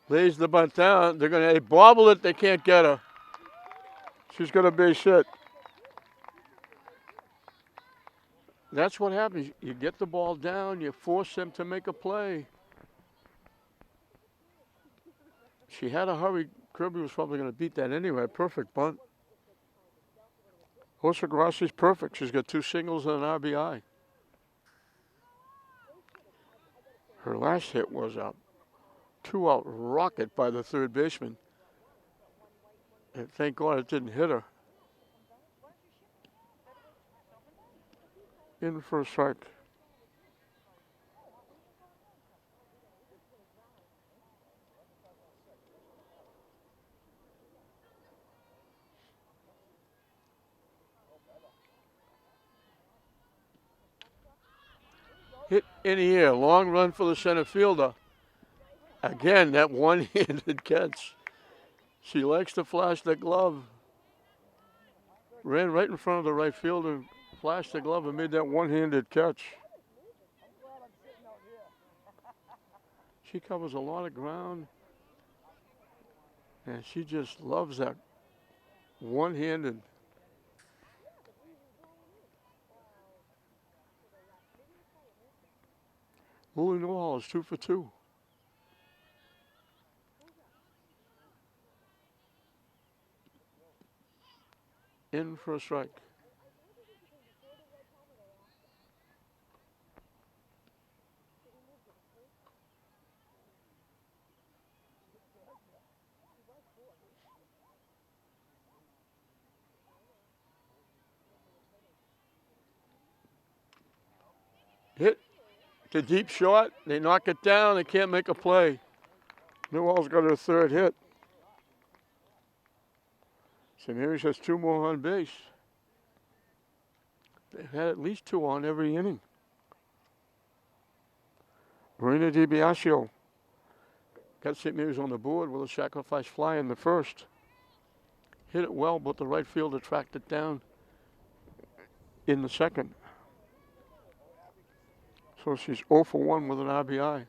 Speaker 1: Lays the bunt down. They're going to bobble it. They can't get her. She's got a base hit. That's what happens. You get the ball down. You force them to make a play. She had a hurry. Kirby was probably going to beat that anyway. Perfect bunt. Hosa Grassi's perfect. She's got 2 singles and an RBI. Her last hit was a 2-out rocket by the third baseman. And thank God it didn't hit her. In for a strike. Hit in the air. Long run for the center fielder. Again, that one-handed catch. She likes to flash the glove. Ran right in front of the right fielder, flashed the glove, and made that one-handed catch. She covers a lot of ground, and she just loves that one-handed. Lily Newhall is 2 for 2. In for a strike. Hit to deep short. They knock it down. They can't make a play. Newhall's got her 3rd hit. St. Mary's has 2 more on base. They've had at least 2 on every inning. Marina DiBiasio got St. Mary's on the board with a sacrifice fly in the 1st. Hit it well, but the right fielder tracked it down in the 2nd. So she's 0 for 1 with an RBI.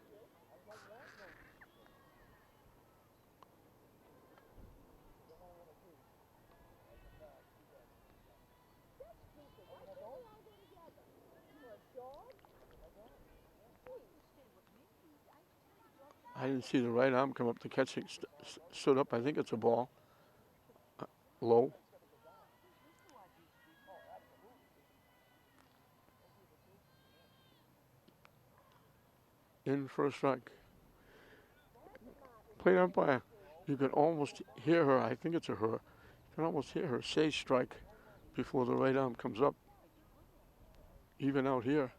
Speaker 1: I didn't see the right arm come up to catch it. Stood up. I think it's a ball. Low. In for a strike. Plate umpire. You can almost hear her. I think it's a her. You can almost hear her say strike before the right arm comes up. Even out here.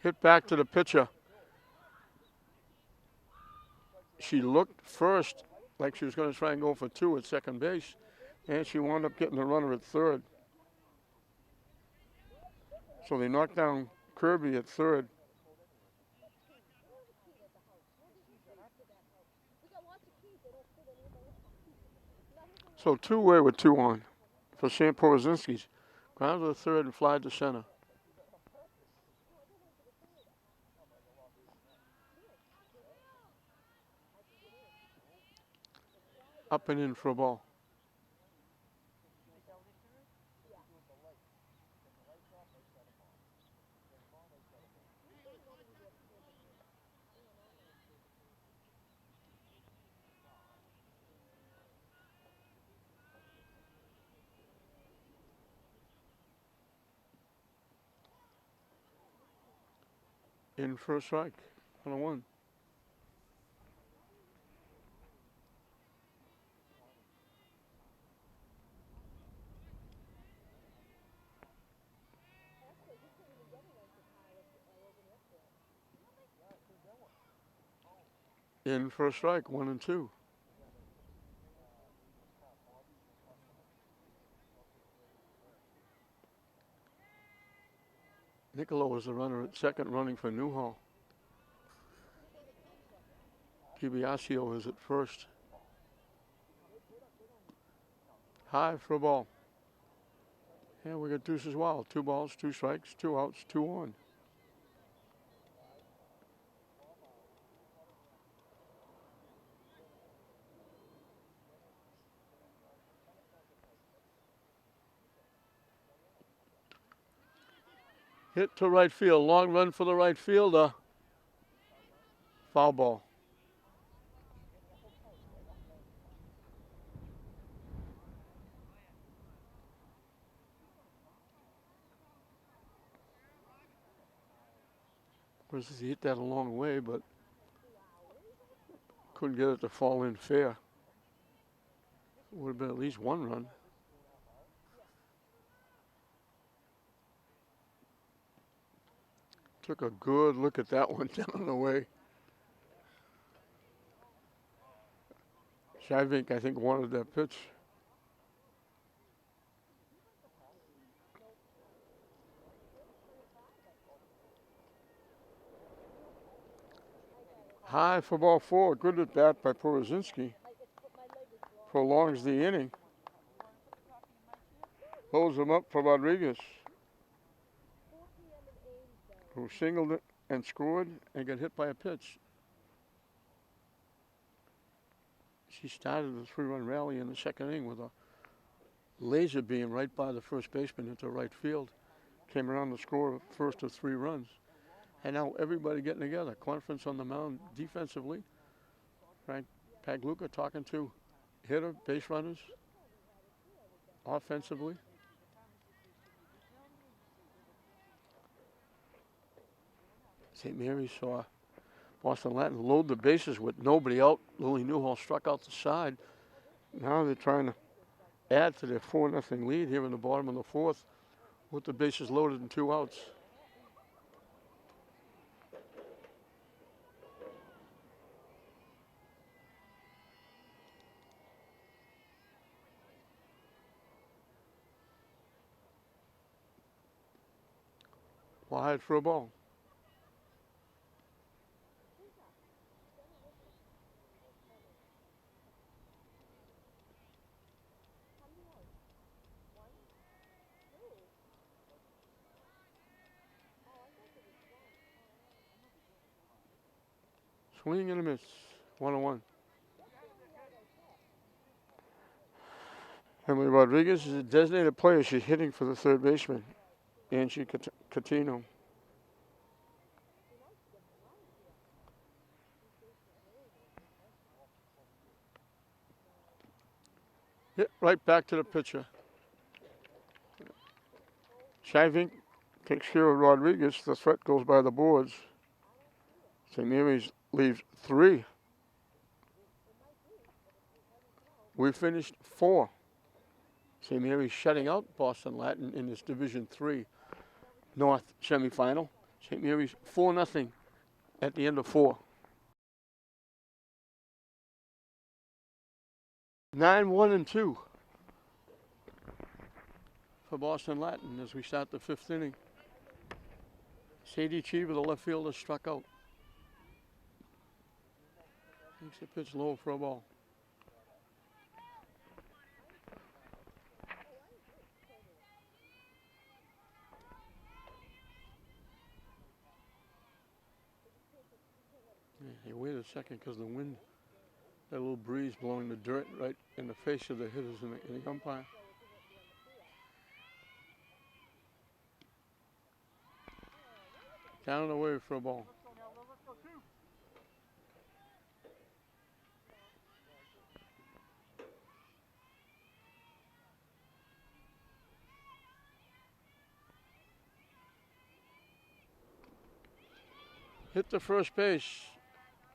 Speaker 1: Hit back to the pitcher. She looked first like she was going to try and go for two at second base, and she wound up getting the runner at third. So they knocked down Kirby at third. So two-way with two on for Sam Porozinski's. Ground to the third and fly to center. Up and in for a ball. In for a strike. 1-1. In for a strike. 1-2. Niccolo is the runner at second, running for Newhall. DiBiasio is at first. High for a ball. And we got deuce as well. 2 balls, 2 strikes, 2 outs, 2 on. Hit to right field. Long run for the right fielder. Foul ball. Of course, he hit that a long way, but couldn't get it to fall in fair. Would have been at least 1 run. Took a good look at that one down the way. Shivink, I think, wanted that pitch. High for ball 4. Good at bat by Porozinski. Prolongs the inning. Holds him up for Rodriguez, who singled it and scored and got hit by a pitch. She started the 3-run rally in the second inning with a laser beam right by the first baseman into right field. Came around to score first of 3 runs. And now everybody getting together. Conference on the mound defensively. Frank Pagluca talking to hitter, base runners. Offensively. St. Mary's saw Boston Latin load the bases with nobody out. Lily Newhall struck out the side. Now they're trying to add to their 4-0 lead here in the bottom of the 4th with the bases loaded and 2 outs. Wide for a ball. Swing and a miss. 1-1. Emily Rodriguez is a designated player. She's hitting for the third baseman, Angie Catino. Hit right back to the pitcher. Shavink takes care of Rodriguez. The threat goes by the boards. St. Mary's leaves 3. We finished 4. St. Mary's shutting out Boston Latin in this Division 3 North semifinal. St. Mary's 4-0 at the end of 4. 9-1-2 for Boston Latin as we start the 5th inning. Sadie Cheever, the left fielder, struck out. Takes the pitch low for a ball. Yeah, they wait a second because the wind, that little breeze blowing the dirt right in the face of the hitters and the umpire. Down and away for a ball. Hit the first base.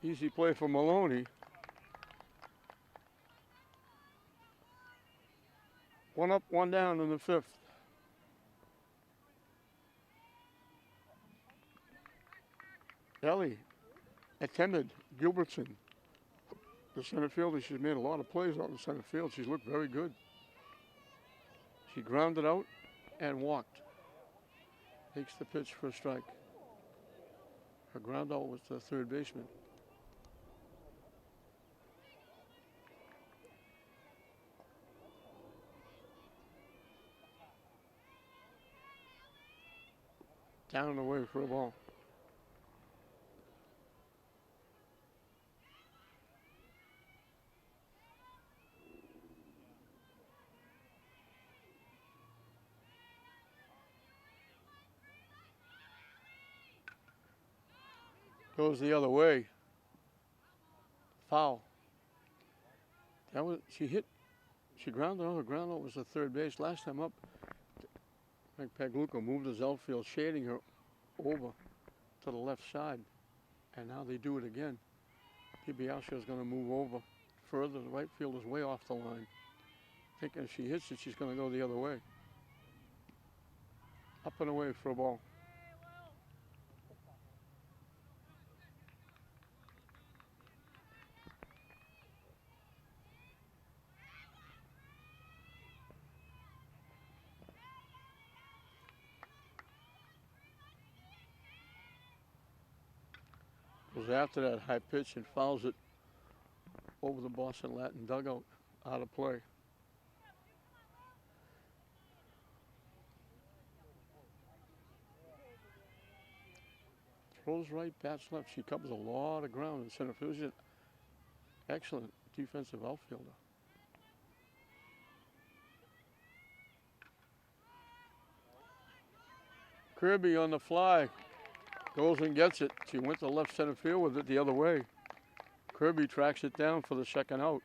Speaker 1: Easy play for Maloney. 1 up, 1 down in the 5th. Ellie attended Gilbertson, the center fielder. She's made a lot of plays out in center field. She's looked very good. She grounded out and walked. Takes the pitch for a strike. Her ground out was the third baseman. Down and away for a ball. Goes the other way. Foul. That was, she grounded out. Her ground out was the third base. Last time up, Frank Pagluca moved his outfield, shading her over to the left side. And now they do it again. Pibiasco is going to move over further. The right field is way off the line. Thinking if she hits it, she's going to go the other way. Up and away for a ball. Goes after that high pitch and fouls it over the Boston Latin dugout, out of play. Throws right, bats left. She covers a lot of ground in center field. She's an excellent defensive outfielder. Kirby on the fly. Goes and gets it. She went to left center field with it the other way. Kirby tracks it down for the second out.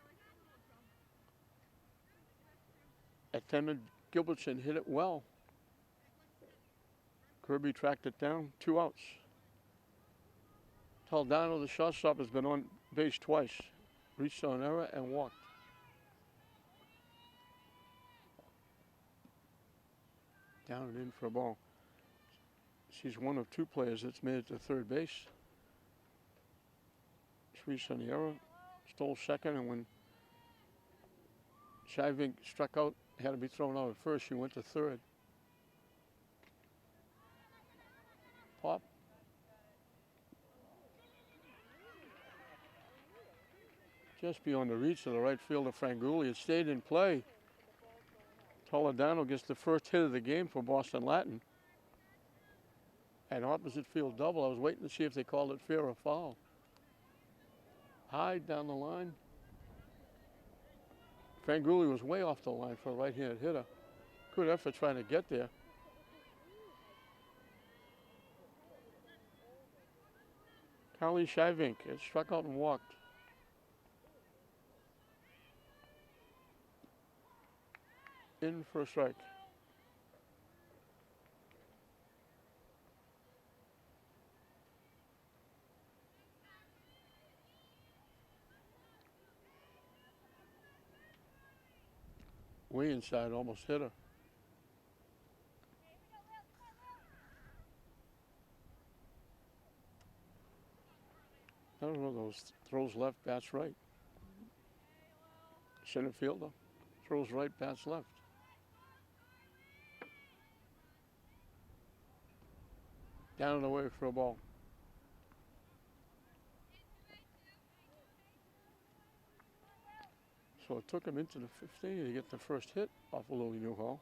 Speaker 1: Attended Gilbertson hit it well. Kirby tracked it down, 2 outs. Taldano, the shortstop, has been on base twice. Reached on error and walked. Down and in for a ball. She's one of 2 players that's made it to third base. She reached on the error, stole second, and when Shivink struck out, had to be thrown out at first, she went to third. Pop. Just beyond the reach of the right fielder, Franguli. It stayed in play. Toledano gets the first hit of the game for Boston Latin. An opposite field double. I was waiting to see if they called it fair or foul. High down the line. Franguli was way off the line for a right-handed hitter. Good effort trying to get there. Carly Shivink has struck out and walked. in for a strike. Way inside, almost hit her. I don't know, those throws left, bats right. Center fielder throws right, bats left. Down and away for a ball. So it took him into the 15th to get the first hit off of Lily Newhall.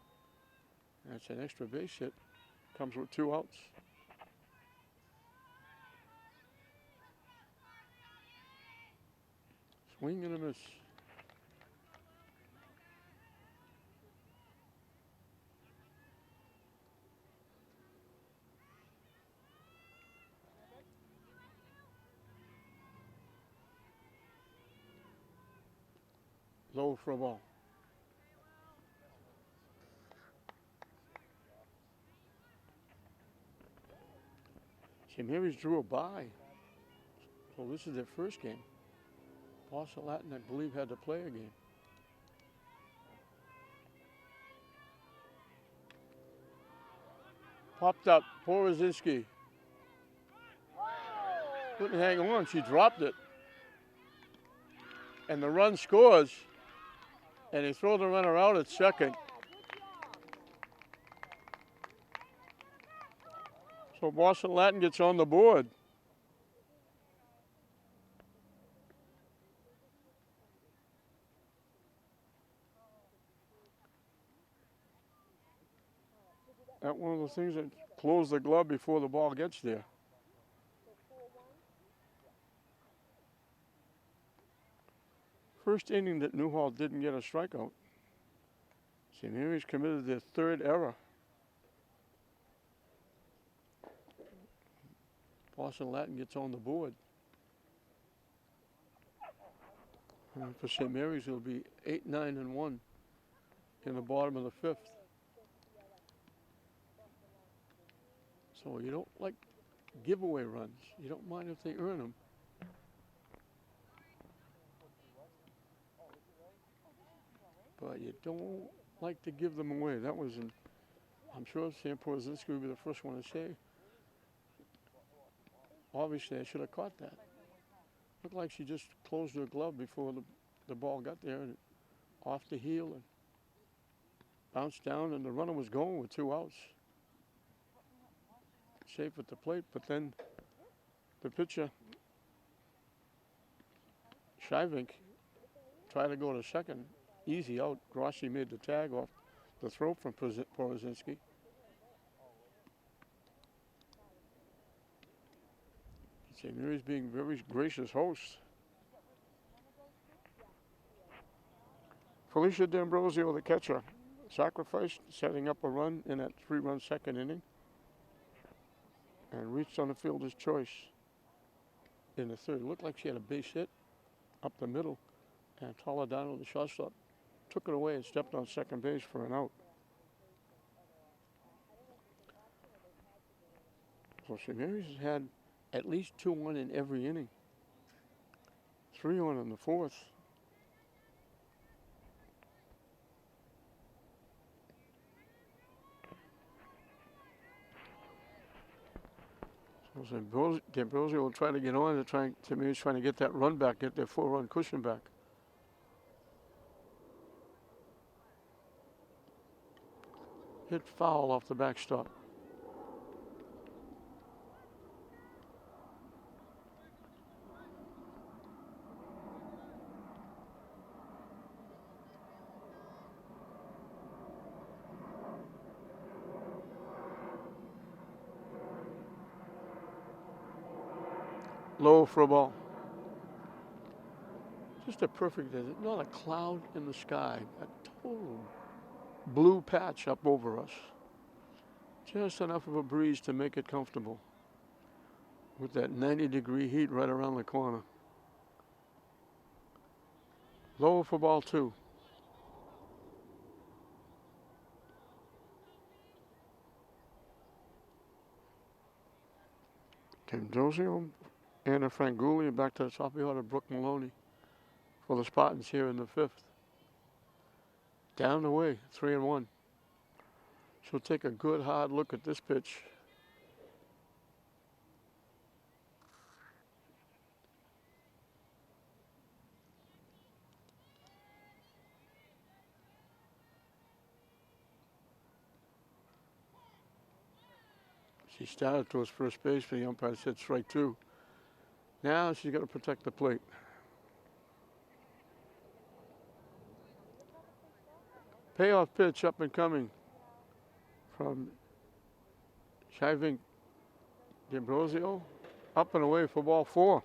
Speaker 1: That's an extra base hit. Comes with 2 outs. Swing and a miss. Low for a ball. St. Mary's drew a bye. So this is their first game. Boston Latin, I believe, had to play a game. Popped up, Porozinski. Couldn't hang on, she dropped it. And the run scores. And they throw the runner out at second. So Boston Latin gets on the board. That's one of the things that close the glove before the ball gets there. First inning that Newhall didn't get a strikeout. St. Mary's committed their 3rd error. Boston Latin gets on the board. And for St. Mary's, it'll be 8-9-1 in the bottom of the 5th. So you don't like giveaway runs. You don't mind if they earn them. But you don't like to give them away. That was, I'm sure Sam Porozinski would be the first one to say, obviously I should have caught that. Looked like she just closed her glove before the ball got there and off the heel and bounced down, and the runner was going with 2 outs. Safe at the plate, but then the pitcher, Shivink, tried to go to second. Easy out. Grossi made the tag off the throw from Porozinski. St. Mary's being very gracious host. Felicia D'Ambrosio, the catcher, sacrificed, setting up a run in that 3-run second inning, and reached on the fielder's choice in the 3rd. Looked like she had a base hit up the middle, and Toledano, the shortstop, took it away and stepped on second base for an out. So St. Mary's has had at least 2-1 in every inning. 3-1 in the 4th. So D'Ambrosio will try to get on. St. Mary's trying to get that run back, get their 4-run cushion back. Hit foul off the backstop. Low for a ball. Just a perfect, not a cloud in the sky, a total blue patch up over us. Just enough of a breeze to make it comfortable with that 90-degree heat right around the corner. Low for ball 2. D'Ambrosio, Anna Franguli, back to the top of the order, Brooke Maloney for the Spartans here in the fifth. Down the way, 3-1. She'll take a good hard look at this pitch. She started towards first base, but the umpire said strike two. Now she's got to protect the plate. Payoff pitch up and coming from Shivink D'Ambrosio. Up and away for ball four.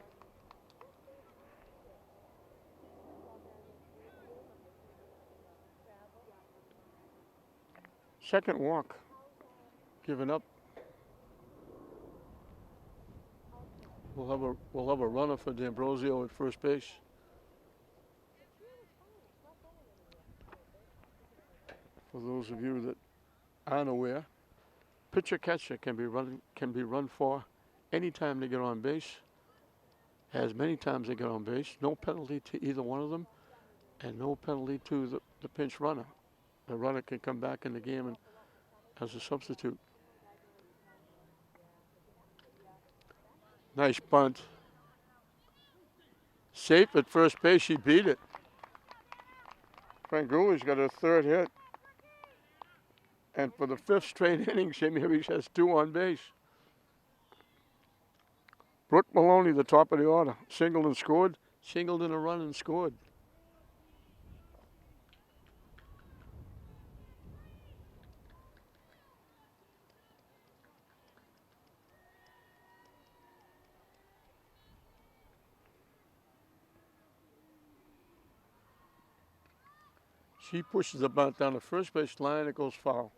Speaker 1: Second walk given up. We'll have a runner for D'Ambrosio at first base. For those of you that aren't aware, pitcher catcher can be run for anytime they get on base. As many times they get on base, no penalty to either one of them, and no penalty to the pinch runner. The runner can come back in the game and as a substitute. Nice bunt. Safe at first base. She beat it. Franguli's got her third hit. And for the fifth straight inning, Smhs has two on base. Brooke Maloney, the top of the order. Singled and scored. Singled in a run and scored. She pushes the bunt down the first base line. It goes foul.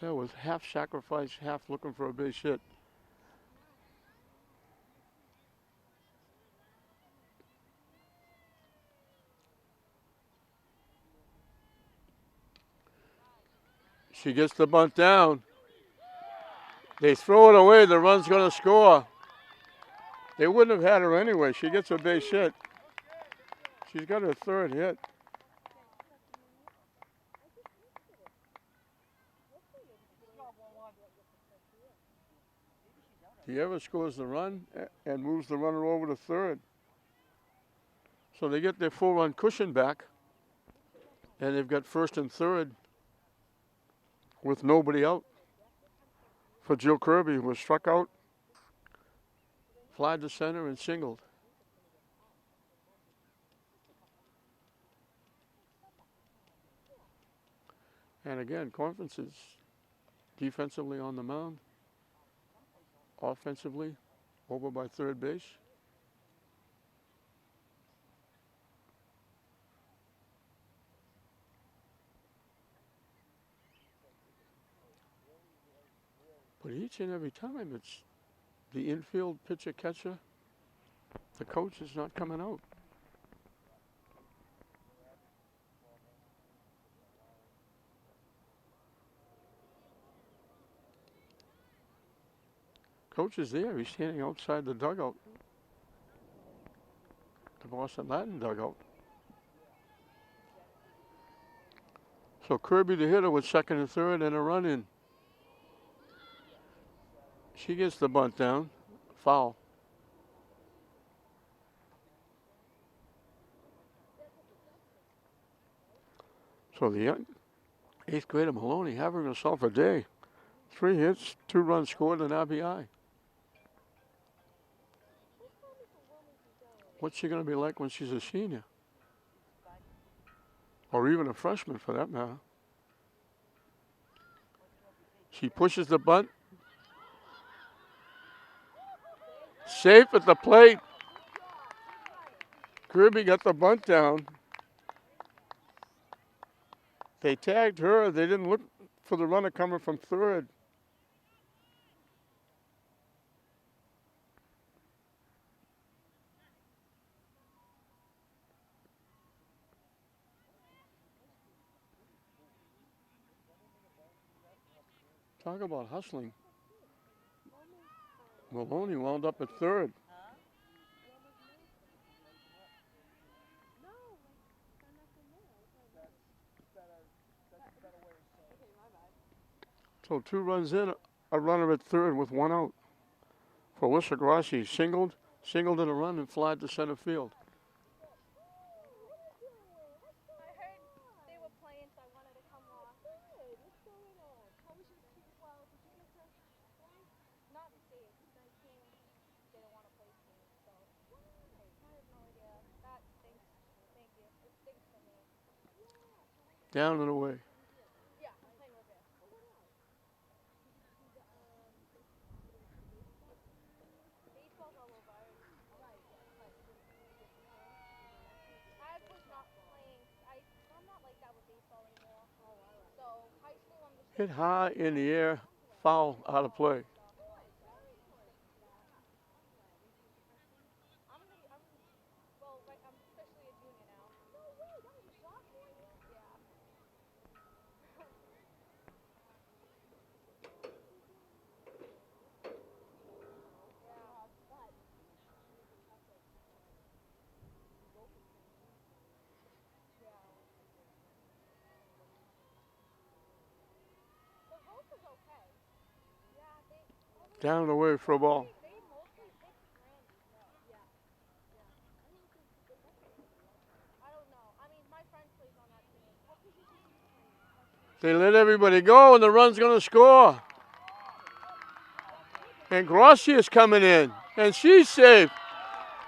Speaker 1: That was half sacrifice, half looking for a base hit. She gets the bunt down. They throw it away. The run's going to score. They wouldn't have had her anyway. She gets a base hit. She's got her third hit. Whoever scores the run and moves the runner over to third. So they get their full run cushion back. And they've got first and third with nobody out. For Jill Kirby, who was struck out, flied to center and singled. And again, conferences defensively on the mound, offensively over by third base. But each and every time it's the infield pitcher catcher, the coach is not coming out. Coach is there. He's standing outside the dugout, the Boston Latin dugout. So Kirby, the hitter, with second and third and a run in. She gets the bunt down. Foul. So the young eighth grader Maloney having herself a day. 3 hits, 2 runs scored, and RBI. What's she going to be like when she's a senior? Or even a freshman, for that matter. She pushes the bunt. Safe at the plate. Kirby got the bunt down. They tagged her. They didn't look for the runner coming from third. Talk about hustling. Maloney wound up at third. So 2 runs in, a runner at third with 1 out. For Worcester Grossi, singled in a run and flied to center field.
Speaker 2: I heard they were playing, so I wanted to come off. Good. What's going on? How was your team? Well, did you get to play? Not see it, because my team didn't want to play team, so. I have no idea. That stinks. Thank you. It stinks for me.
Speaker 1: Down and away.
Speaker 2: Yeah, I'm playing Revere. Baseball's all over. I was not playing. I'm not like that with baseball anymore. So high school, I'm just
Speaker 1: Hit high in the air, foul out of play.
Speaker 2: I'm officially a junior now. No way, that was a sophomore year? Yeah. The Hope is okay. Yeah,
Speaker 1: Down and away for a ball.
Speaker 2: they mostly pick Randy. Yeah. I don't know. I mean, my friend plays on that team. What position is he playing?
Speaker 1: They let everybody go, and the run's going to score. And Grossi is coming in, and she's safe.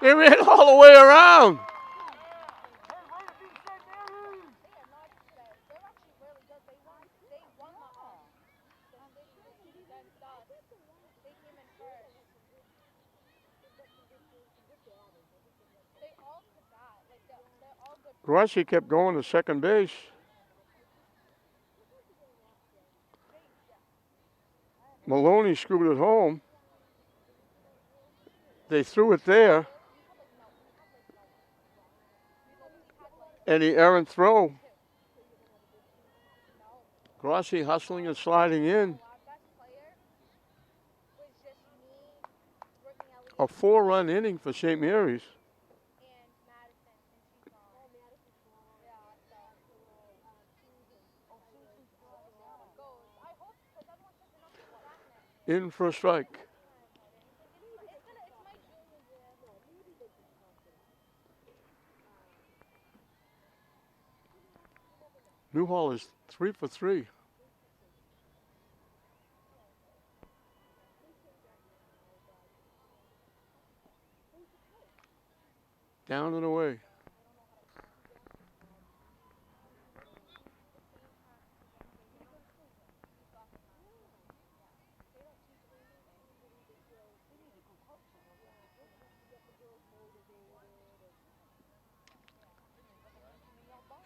Speaker 1: They ran all the way around.
Speaker 2: They are not today. They're actually really good. They won the city against us. They came in first. They all could bat. Like they're all good.
Speaker 1: Grossi kept going to second base. Maloney scooted home. They threw it there. And the errant throw. Grossi hustling and sliding in. A 4-run inning for St. Mary's. In for a strike. Newhall is 3 for 3. Down and away.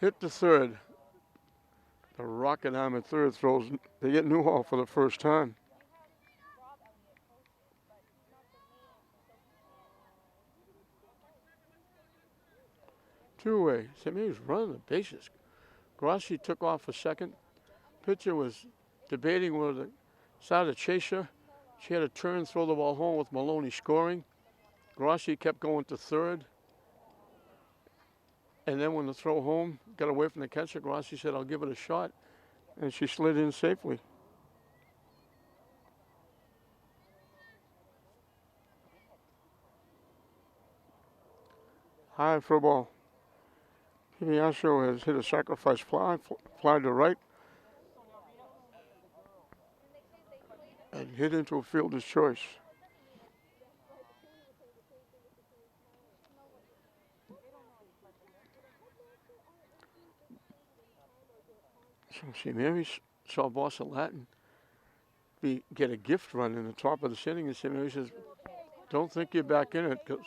Speaker 1: Hit to third. The rocket arm at third throws. They get Newhall for the first time. 2-away. St. Mary's running the bases. Grossi took off for second. Pitcher was debating whether to start to chase her. She had to turn, throw the ball home with Maloney scoring. Grossi kept going to third. And then when the throw home got away from the catcher, Grossi said, "I'll give it a shot." And she slid in safely. High for a ball. Piviasco has hit a sacrifice fly to right, and hit into a fielder's choice. So St. Mary's saw Boston Latin get a gift run in the top of the inning, and St. Mary's says, "Don't think you're back in it," because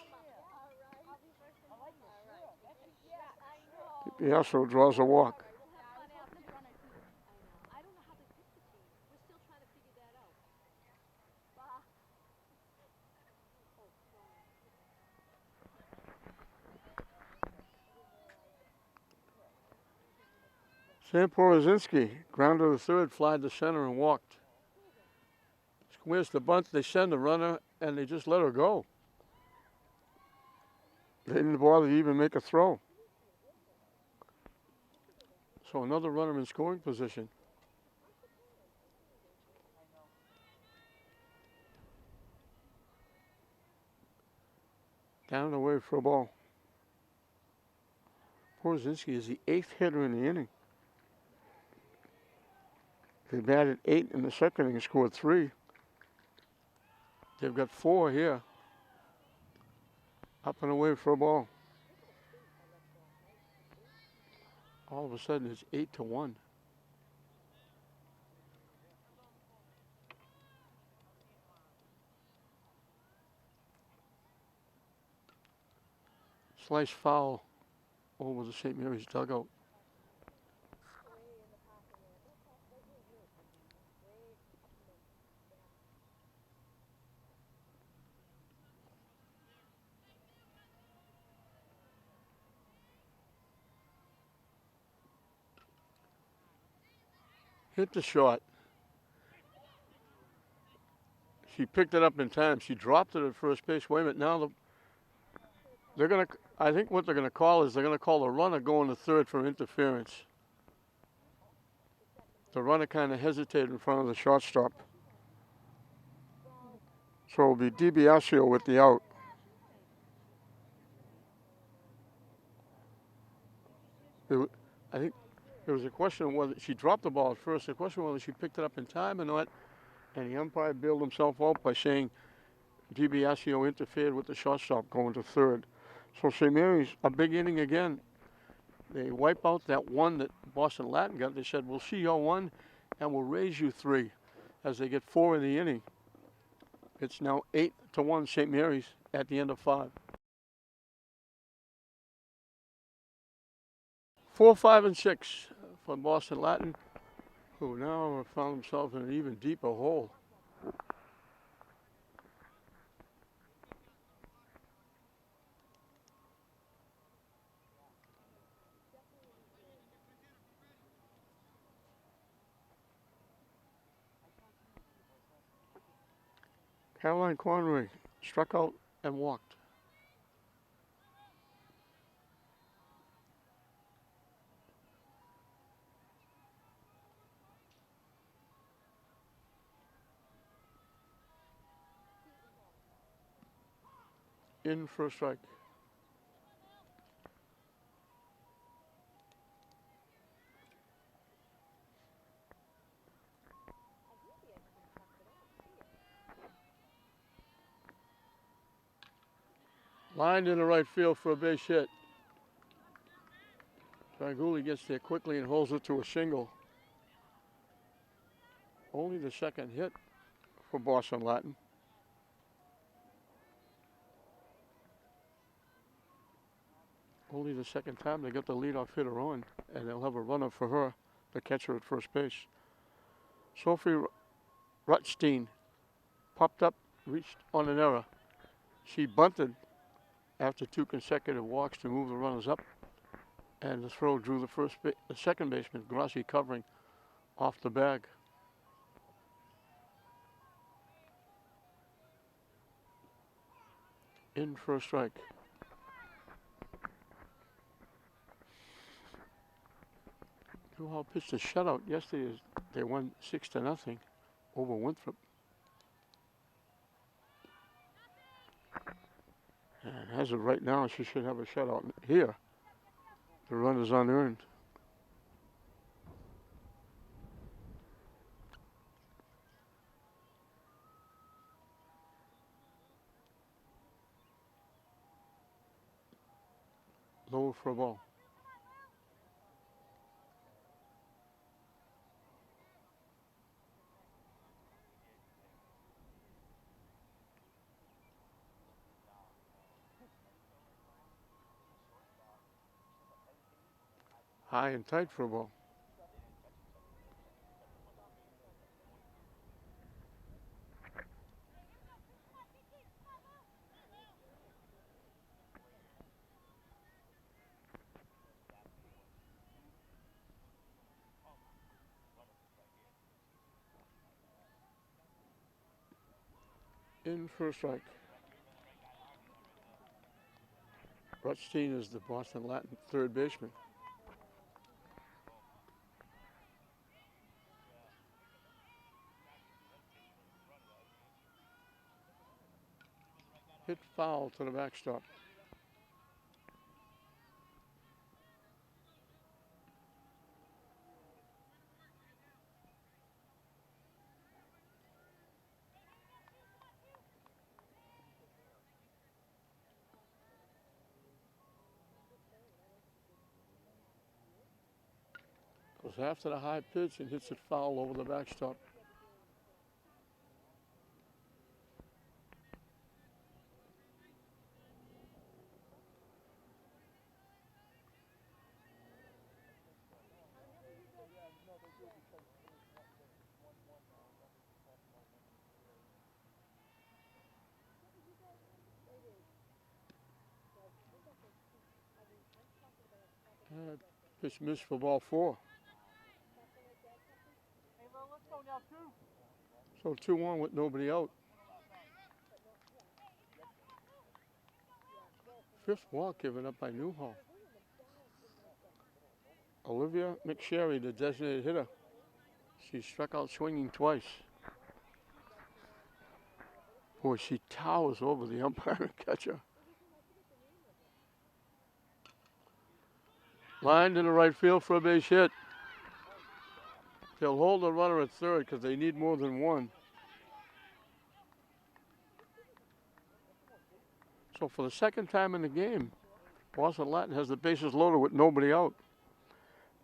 Speaker 1: Piviasco draws a walk. Sam Porozinski grounded to third, fly to center, and walked. squares the bunt. They send the runner, and they just let her go. They didn't bother to even make a throw. So another runner in scoring position. Down and away for a ball. Porzinski is the 8th hitter in the inning. They batted 8 in the second inning and scored 3. They've got 4 here. Up and away for a ball. All of a sudden, it's 8-1. Slice foul over the St. Mary's dugout. Hit the shot. She picked it up in time. She dropped it at first base. Wait a minute. Now they're going to, I think what they're going to call is they're going to call the runner going to third for interference. The runner kind of hesitated in front of the shortstop. So it'll be DiBiasio with the out. I think there was a question of whether she dropped the ball at first. The question was whether she picked it up in time or not. And the umpire bailed himself out by saying DiBiasio interfered with the shortstop going to third. So St. Mary's, a big inning again. They wipe out that one that Boston Latin got. They said, we'll see your one and we'll raise you 3 as they get 4 in the inning. It's now 8-1 St. Mary's at the end of 5. 4, 5, and 6 for Boston Latin, who now have found themselves in an even deeper hole. Caroline Conway struck out and walked. In for a strike. Lined into right field for a base hit. Draguli gets there quickly and holds it to a single. Only the second hit for Boston Latin. Only the second time they got the leadoff hitter on, and they'll have a runner for her, the catcher at first base. Sophie Rutstein popped up, reached on an error. She bunted after 2 consecutive walks to move the runners up, and the throw drew the second baseman, Grassi, covering off the bag. In for a strike. Duhall pitched a shutout yesterday as they won 6-0 over Winthrop. And as of right now, she should have a shutout here. The run is unearned. Low for a ball. High and tight for a ball. In for a strike. Rutstein is the Boston Latin third baseman. Hit foul to the backstop. Goes after the high pitch and hits it foul over the backstop. Pitch missed for ball 4. So 2-1 with nobody out. Fifth walk given up by Newhall. Olivia McSherry, the designated hitter. She struck out swinging twice. Boy, she towers over the umpire and catcher. Lined in the right field for a base hit. They'll hold the runner at third because they need more than one. So for the second time in the game, Boston Latin has the bases loaded with nobody out.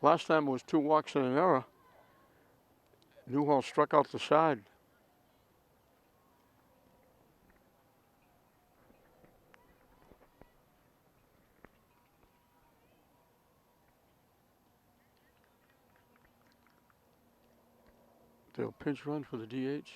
Speaker 1: Last time it was 2 walks and an error. Newhall struck out the side. They'll pinch run for the DH.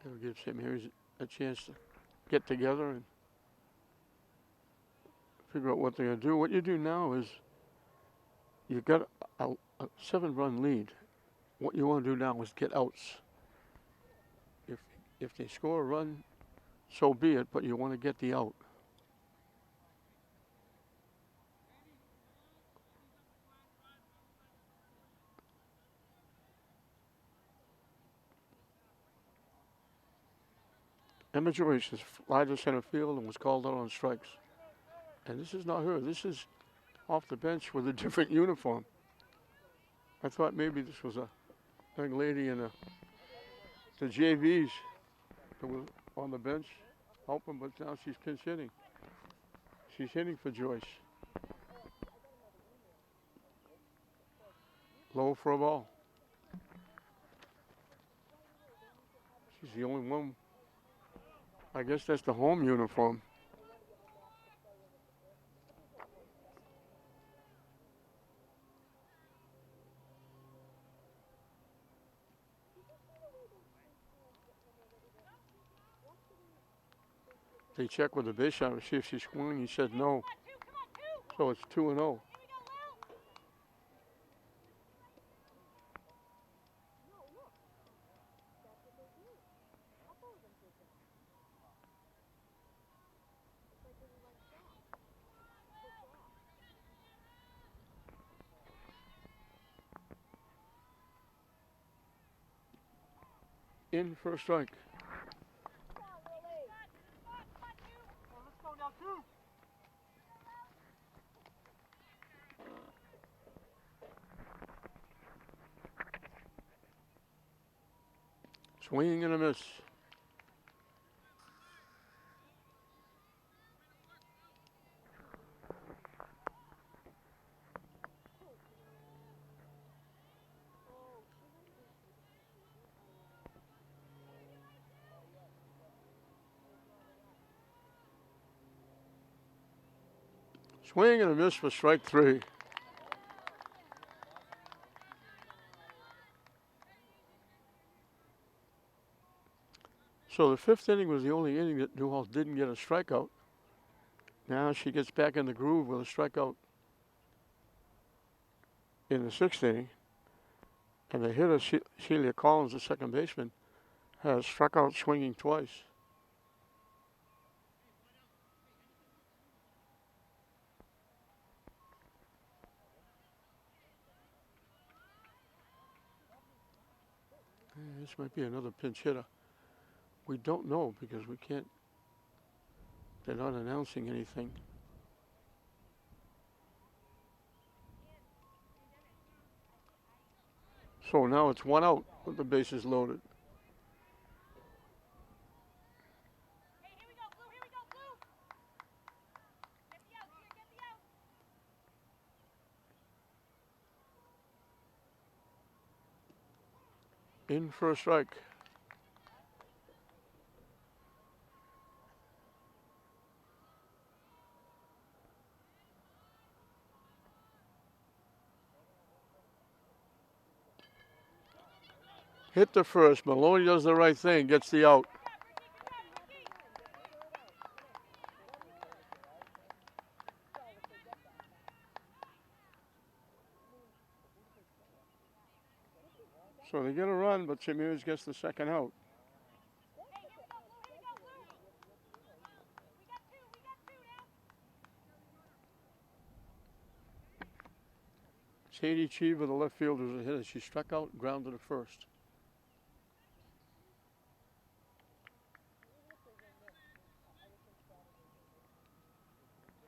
Speaker 1: It'll give St. Mary's a chance to get together and figure out what they're going to do. What you do now is you've got a 7-run lead. What you want to do now is get outs. If they score a run, so be it, but you want to get the out. Emma Joyce is fly to center field and was called out on strikes. And this is not her. This is off the bench with a different uniform. I thought maybe this was a young lady in the JVs that was on the bench helping, but now she's pinch hitting. She's hitting for Joyce. Low for a ball. She's the only one. I guess that's the home uniform. They check with the base shot to see if she swung. He said no. So it's 2-0. In for a strike. Swinging and a miss. Swing and a miss for strike 3. So the 5th inning was the only inning that Newhall didn't get a strikeout. Now she gets back in the groove with a strikeout in the sixth inning. And the hitter, Celia Collins, the second baseman, has struck out swinging twice. This might be another pinch hitter. We don't know because we can't, they're not announcing anything. So now it's 1 out with the bases loaded.
Speaker 2: Hey, here we go, Blue, here we go, Blue! Get the out, here, get the out!
Speaker 1: In for a strike. Hit the first. Maloney does the right thing, gets the out. So they get a run, but Smhs gets the second out.
Speaker 2: Hey, here we go, Blue, here we go, Blue! We got two now!
Speaker 1: Sadie Cheever, the left fielder, is a hitter. She struck out, grounded at first.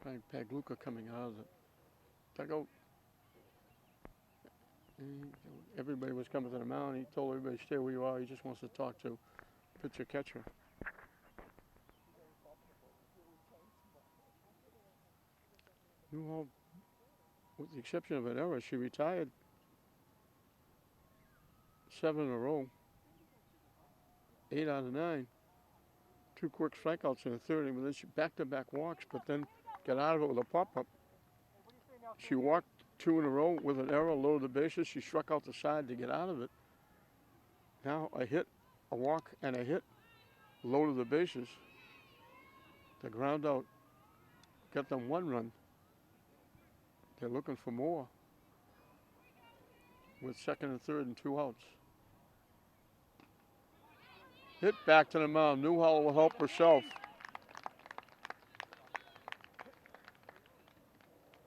Speaker 1: Frank Pagluka coming out of the dugout. Everybody was coming to the mound. He told everybody, stay where you are. He just wants to talk to pitcher catcher. Newhall, with the exception of an error, she retired 7 in a row. 8 out of 9. 2 quick strikeouts in the third inning, but then she back-to-back walks, but then got out of it with a pop-up. She walked 2 in a row with an error, loaded the bases. She struck out the side to get out of it. Now a hit, a walk, and a hit, loaded the bases. The ground out got them 1 run. They're looking for more with second and third and 2 outs. Hit back to the mound. Newhall will help herself.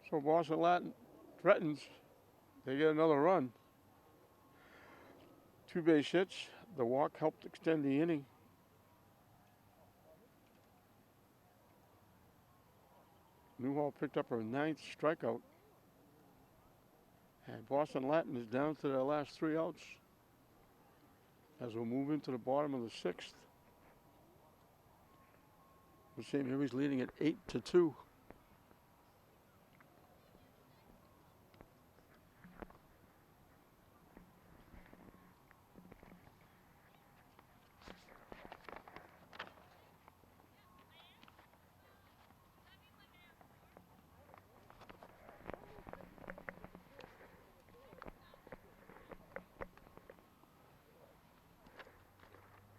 Speaker 1: So Boston Latin threatens. They get another run. 2 base hits. The walk helped extend the inning. Newhall picked up her 9th strikeout. And Boston Latin is down to their last 3 outs as we'll move into the bottom of the 6th. The St. Mary's leading at 8-2.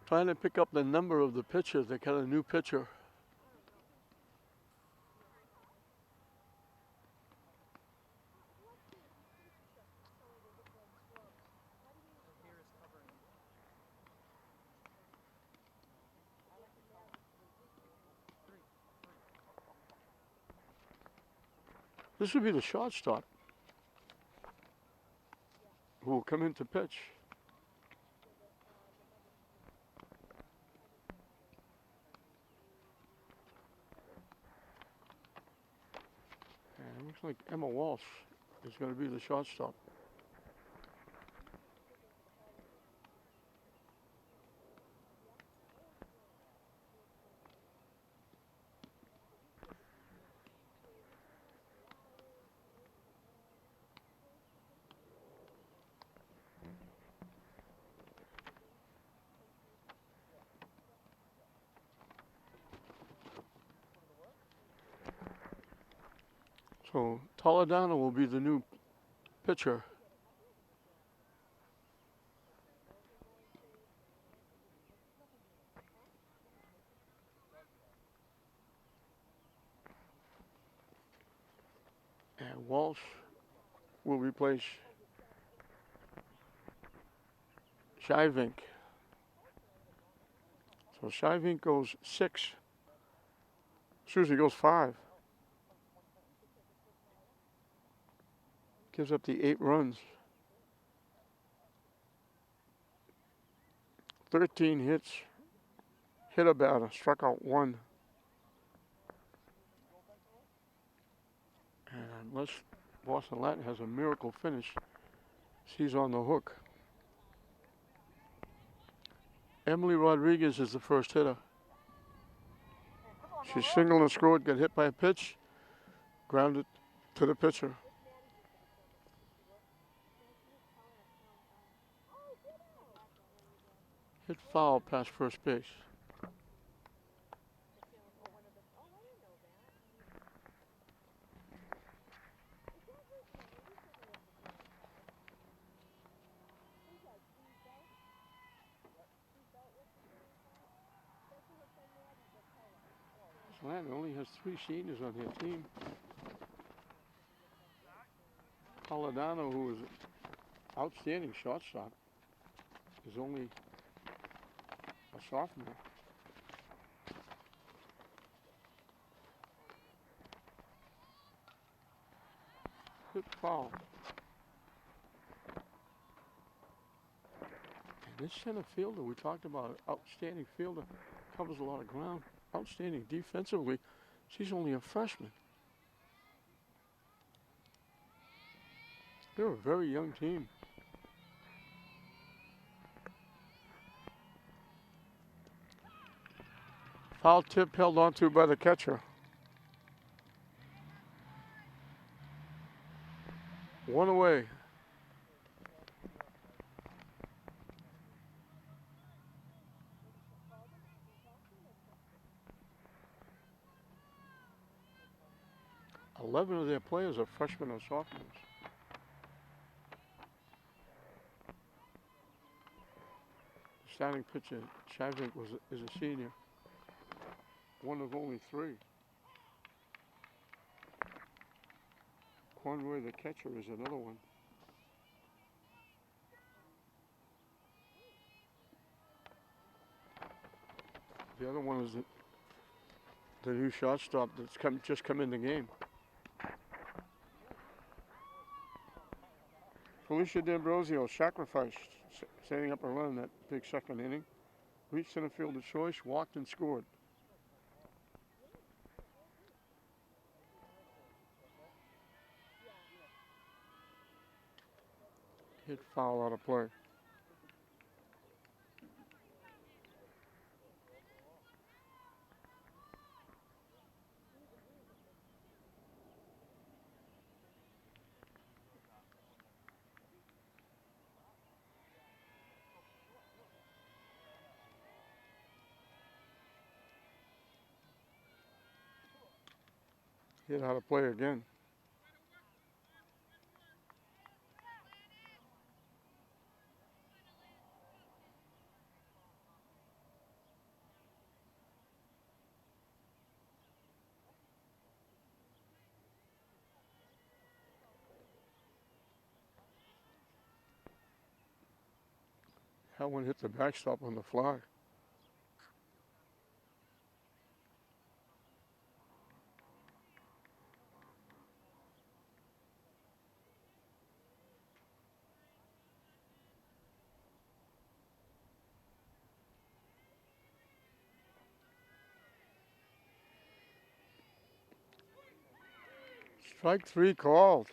Speaker 1: Trying to pick up the number of the pitcher. They got a new pitcher. This would be the shortstop who will come in to pitch. And it looks like Emma Walsh is going to be the shortstop. So Toledano will be the new pitcher. And Walsh will replace Shivink. So Shivink goes 6. Susie goes 5. Gives up the 8 runs. 13 hits. Hit a batter. Struck out 1. And unless Boston Latin has a miracle finish, she's on the hook. Emily Rodriguez is the first hitter. She singled and scored, got hit by a pitch, grounded to the pitcher. Hit foul past first base. Latin only has 3 seniors on their team. Toledano, who is an outstanding shortstop, is only a sophomore. Hit foul. And this center fielder, we talked about, outstanding fielder, covers a lot of ground, outstanding defensively. She's only a freshman. They're a very young team. Foul tip held onto by the catcher. 1 away. Eleven of their players are freshmen or sophomores. The starting pitcher, Chavik, is a senior. One of only 3. Conroy, the catcher, is another one. The other one is the new shortstop that's just come in the game. Felicia D'Ambrosio sacrificed, setting up a run in that big second inning. Reached center field of choice, walked and scored. Hit foul out of play. Hit out of play again. That one hit the backstop on the fly. Strike 3 called.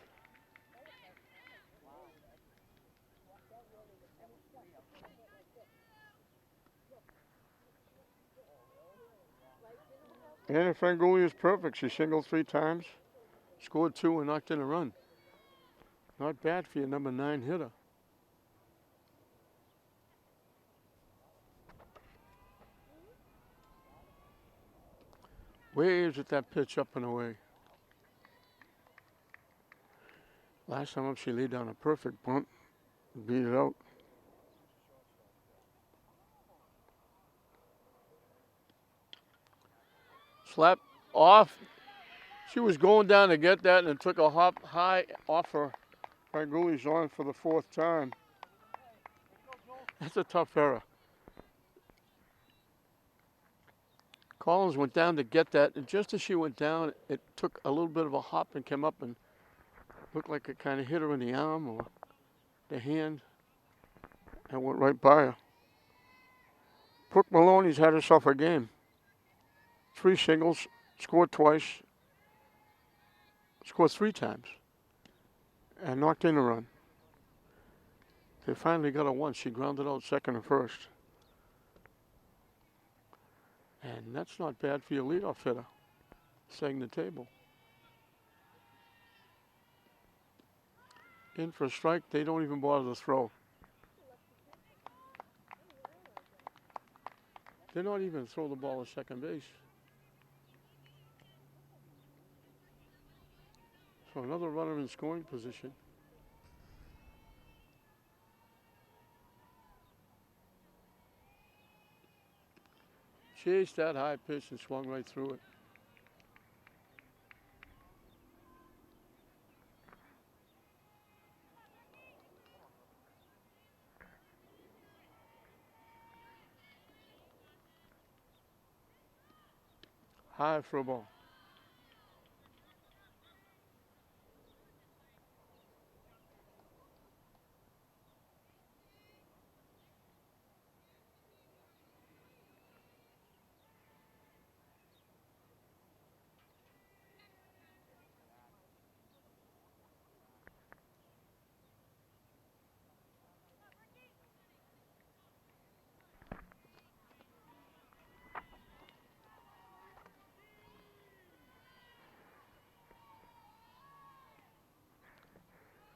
Speaker 1: Anna Frangoli is perfect. She singled 3 times, scored 2 and knocked in a run. Not bad for your number 9 hitter. Waves at that pitch up and away. Last time up she laid down a perfect bunt, beat it out. Slap off, She was going down to get that and it took a hop high off her. Franguli's on for the fourth time. That's a tough error. Collins went down to get that, and just as she went down, it took a little bit of a hop and came up and looked like it kind of hit her in the arm or the hand and went right by her. Brooke Maloney's had herself a game. 3 singles, scored twice, scored 3 times, and knocked in a run. They finally got her once. She grounded out second and first. And that's not bad for your leadoff hitter, setting the table. In for a strike, they don't even bother to throw. They're not even throw the ball to second base. So another runner in scoring position. Chased that high pitch and swung right through it. High for a ball.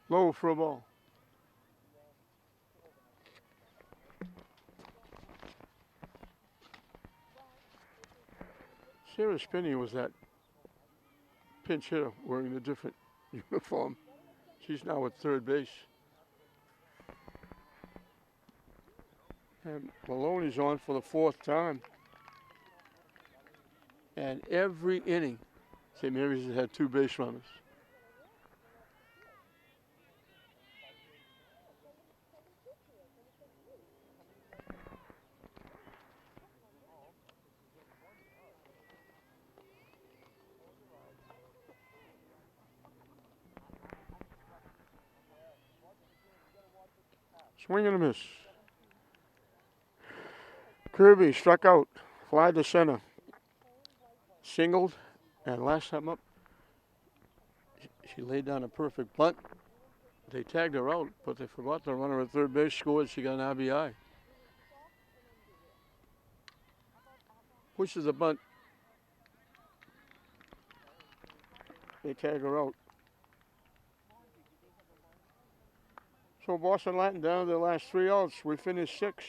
Speaker 1: Low for a ball. Sarah Spinney was that pinch hitter wearing a different uniform. She's now at third base. And Maloney's on for the fourth time. And every inning, St. Mary's has had 2 base runners. Swing and a miss. Kirby struck out, fly to center, singled, and last time up, she laid down a perfect bunt. They tagged her out, but they forgot the runner at third base scored. She got an RBI. Pushes the bunt. They tag her out. So Boston Latin down to their last 3 outs. We finished 6.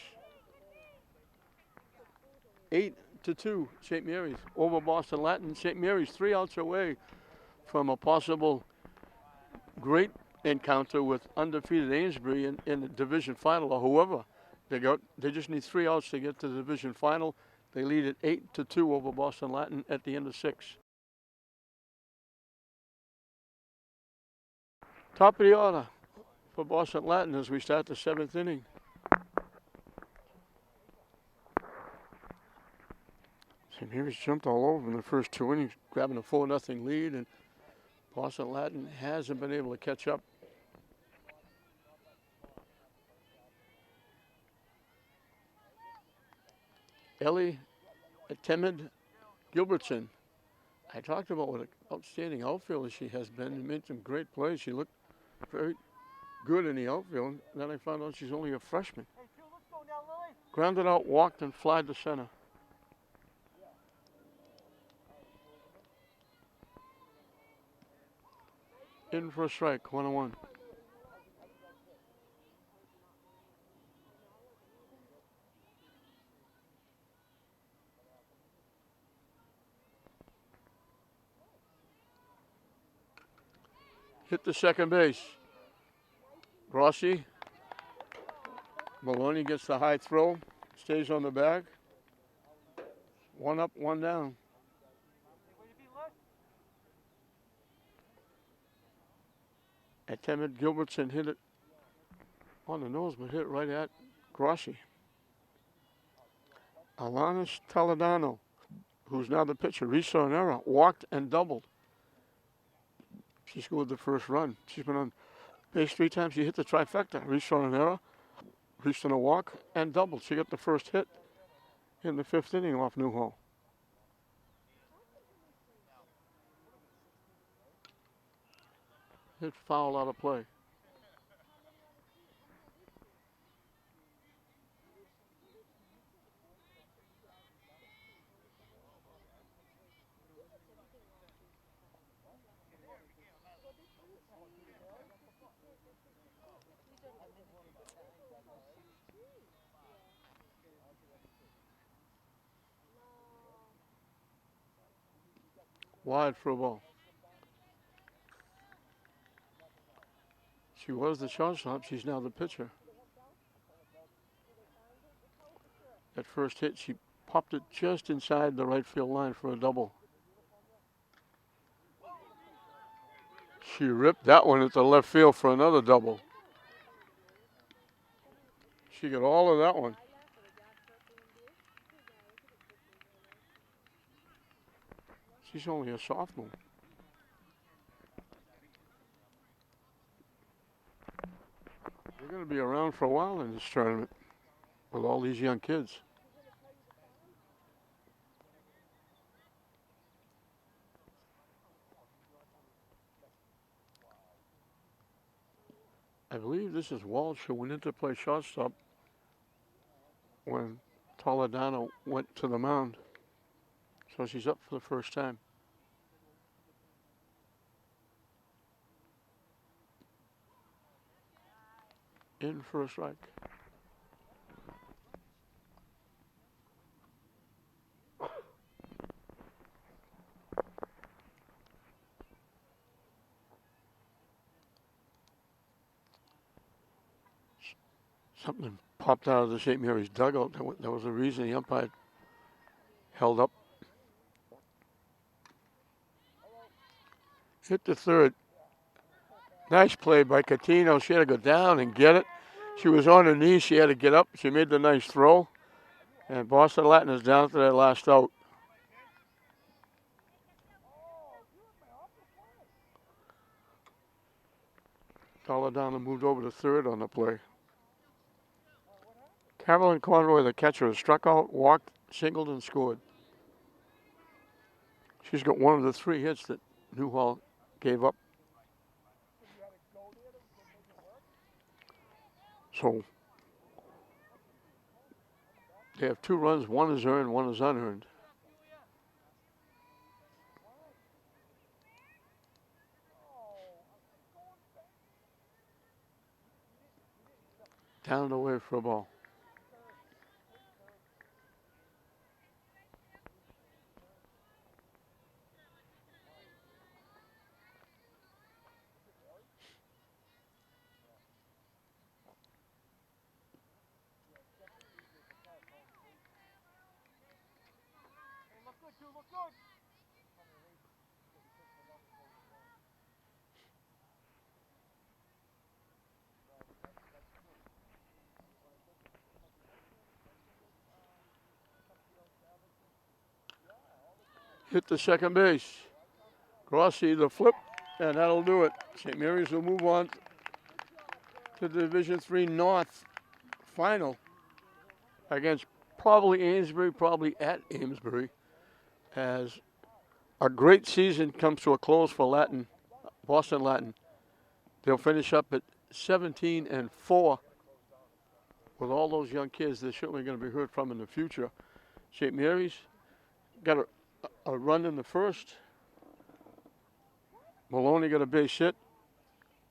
Speaker 1: 8-2, St. Mary's over Boston Latin. St. Mary's 3 outs away from a possible great encounter with undefeated Amesbury in the division final or whoever. They just need 3 outs to get to the division final. They lead at 8-2 over Boston Latin at the end of 6. Top of the order for Boston Latin as we start the 7th inning. St. Mary's jumped all over in the first 2 innings, grabbing a 4-0 lead, and Boston Latin hasn't been able to catch up. Ellie Temid Gilbertson. I talked about what an outstanding outfielder she has been and made some great plays. She looked very good in the outfield. And then I found out she's only a freshman. Grounded out, walked, and flied to center. In for a strike, 1-1. Hit the second base. Grossi. Maloney gets the high throw, stays on the bag. 1 up, 1 down. Attempted Gilbertson hit it on the nose, but hit it right at Grossi. Alanis Toledano, who's now the pitcher, resaw an error, walked and doubled. She scored the first run. She's been on base 3 times. She hit the trifecta. Reached on an error, reached on a walk, and doubled. She got the first hit in the 5th inning off Newhall. Hit foul out of play. Wide for a ball. She was the shortstop. She's now the pitcher. That first hit, she popped it just inside the right field line for a double. She ripped that one into left field for another double. She got all of that one. She's only a sophomore. They're going to be around for a while in this tournament with all these young kids. I believe this is Walsh who went in to play shortstop when Toledano went to the mound. So she's up for the first time. In for a strike. Something popped out of the St. Mary's dugout. That was the reason the umpire held up. Hit the third. Nice play by Catino. She had to go down and get it. She was on her knees. She had to get up. She made the nice throw. And Boston Latin is down to that last out. Toledano moved over to third on the play. Carolyn Conroy, the catcher, struck out, walked, singled, and scored. She's got one of the 3 hits that Newhall gave up. So they have 2 runs. One is earned, one is unearned. Down and away for a ball. Hit the second base. Grossi the flip, and that'll do it. St. Mary's will move on to the Division III North final against probably Amesbury, probably at Amesbury, as a great season comes to a close for Latin, Boston Latin. They'll finish up at 17-4 with all those young kids. They're certainly going to be heard from in the future. St. Mary's got a run in the first. Maloney got a base hit.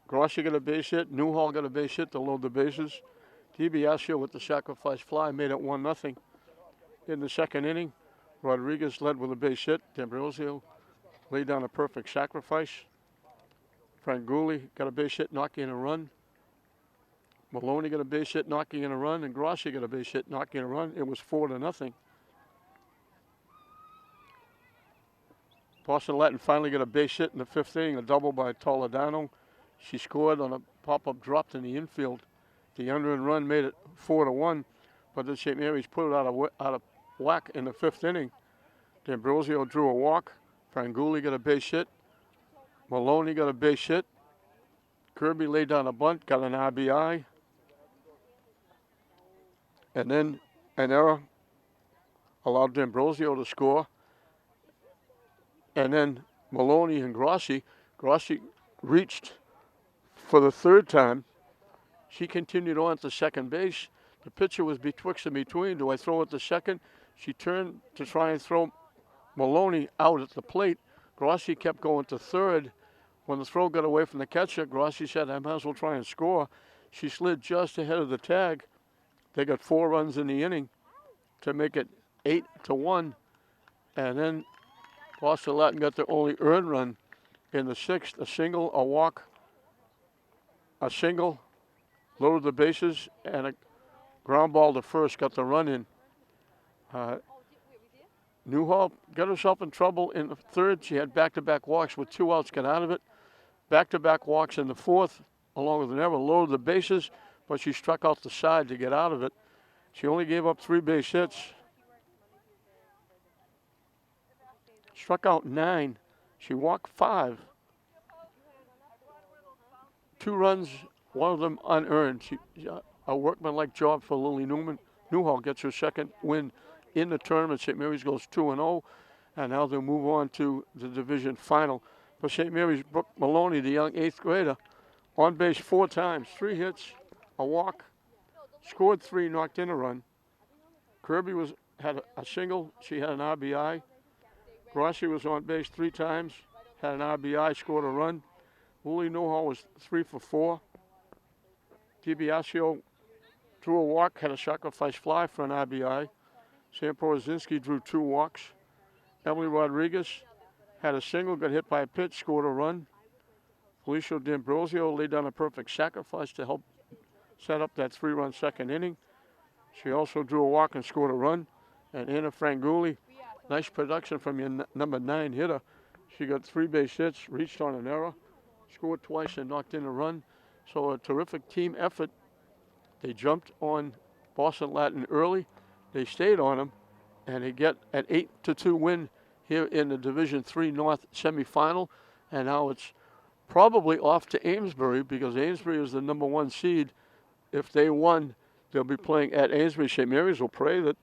Speaker 1: Grossi got a base hit. Newhall got a base hit to load the bases. DiBiasio with the sacrifice fly made it 1-0 in the second inning. Rodriguez led with a base hit. D'Ambrosio laid down a perfect sacrifice. Franguli got a base hit, knocking in a run. Maloney got a base hit, knocking in a run, and Grossi got a base hit, knocking in a run. It was 4-0. Boston Latin finally got a base hit in the 5th inning, a double by Toledano. She scored on a pop-up drop in the infield. The unearned run made it 4-1, but the St. Mary's put it out of whack in the 5th inning. D'Ambrosio drew a walk. Franguli got a base hit. Maloney got a base hit. Kirby laid down a bunt, got an RBI. And then an error allowed D'Ambrosio to score. And then Maloney and Grossi reached for the 3rd time. She continued on to second base. The pitcher was betwixt and between. Do I throw it to second? She turned to try and throw Maloney out at the plate. Grossi kept going to 3rd. When the throw got away from the catcher, Grossi said, I might as well try and score. She slid just ahead of the tag. They got 4 runs in the inning to make it 8-1. And then Boston Latin got their only earned run in the 6th, a single, a walk, a single, loaded the bases, and a ground ball to first got the run in. Newhall got herself in trouble in the 3rd. She had back-to-back walks with 2 outs, got out of it. Back-to-back walks in the 4th, along with an error, loaded the bases, but she struck out the side to get out of it. She only gave up 3 base hits. Struck out 9. She walked 5. 2 runs, one of them unearned. A workmanlike job for Lily Newman. Newhall gets her 2nd win in the tournament. St. Mary's goes 2-0, and now they'll move on to the division final. For St. Mary's, Brooke Maloney, the young 8th grader, on base 4 times, 3 hits, a walk, scored 3, knocked in a run. Kirby had a single. She had an RBI. Grossi was on base 3 times, had an RBI, scored a run. Lily Newhall was 3 for 4. DiBiasio drew a walk, had a sacrifice fly for an RBI. Sam Porozinski drew 2 walks. Emily Rodriguez had a single, got hit by a pitch, scored a run. Felicio D'Ambrosio laid down a perfect sacrifice to help set up that 3-run 2nd inning. She also drew a walk and scored a run. And Anna Franguli, nice production from your number 9 hitter. She got 3 base hits, reached on an error, scored twice and knocked in a run. So a terrific team effort. They jumped on Boston Latin early. They stayed on them, and they get an 8-2 win here in the Division III North semifinal. And now it's probably off to Amesbury, because Amesbury is the number 1 seed. If they won, they'll be playing at Amesbury. St. Mary's will pray that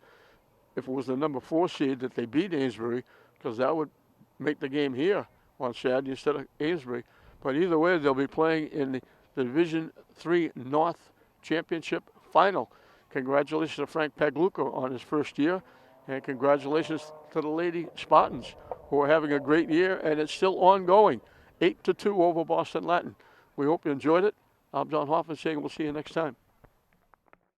Speaker 1: if it was the number 4 seed that they beat Amesbury, because that would make the game here on Saturday instead of Amesbury. But either way, they'll be playing in the Division III North Championship final. Congratulations to Frank Pagluca on his first year, and congratulations to the Lady Spartans, who are having a great year, and it's still ongoing. 8-2 over Boston Latin. We hope you enjoyed it. I'm John Hoffman saying we'll see you next time.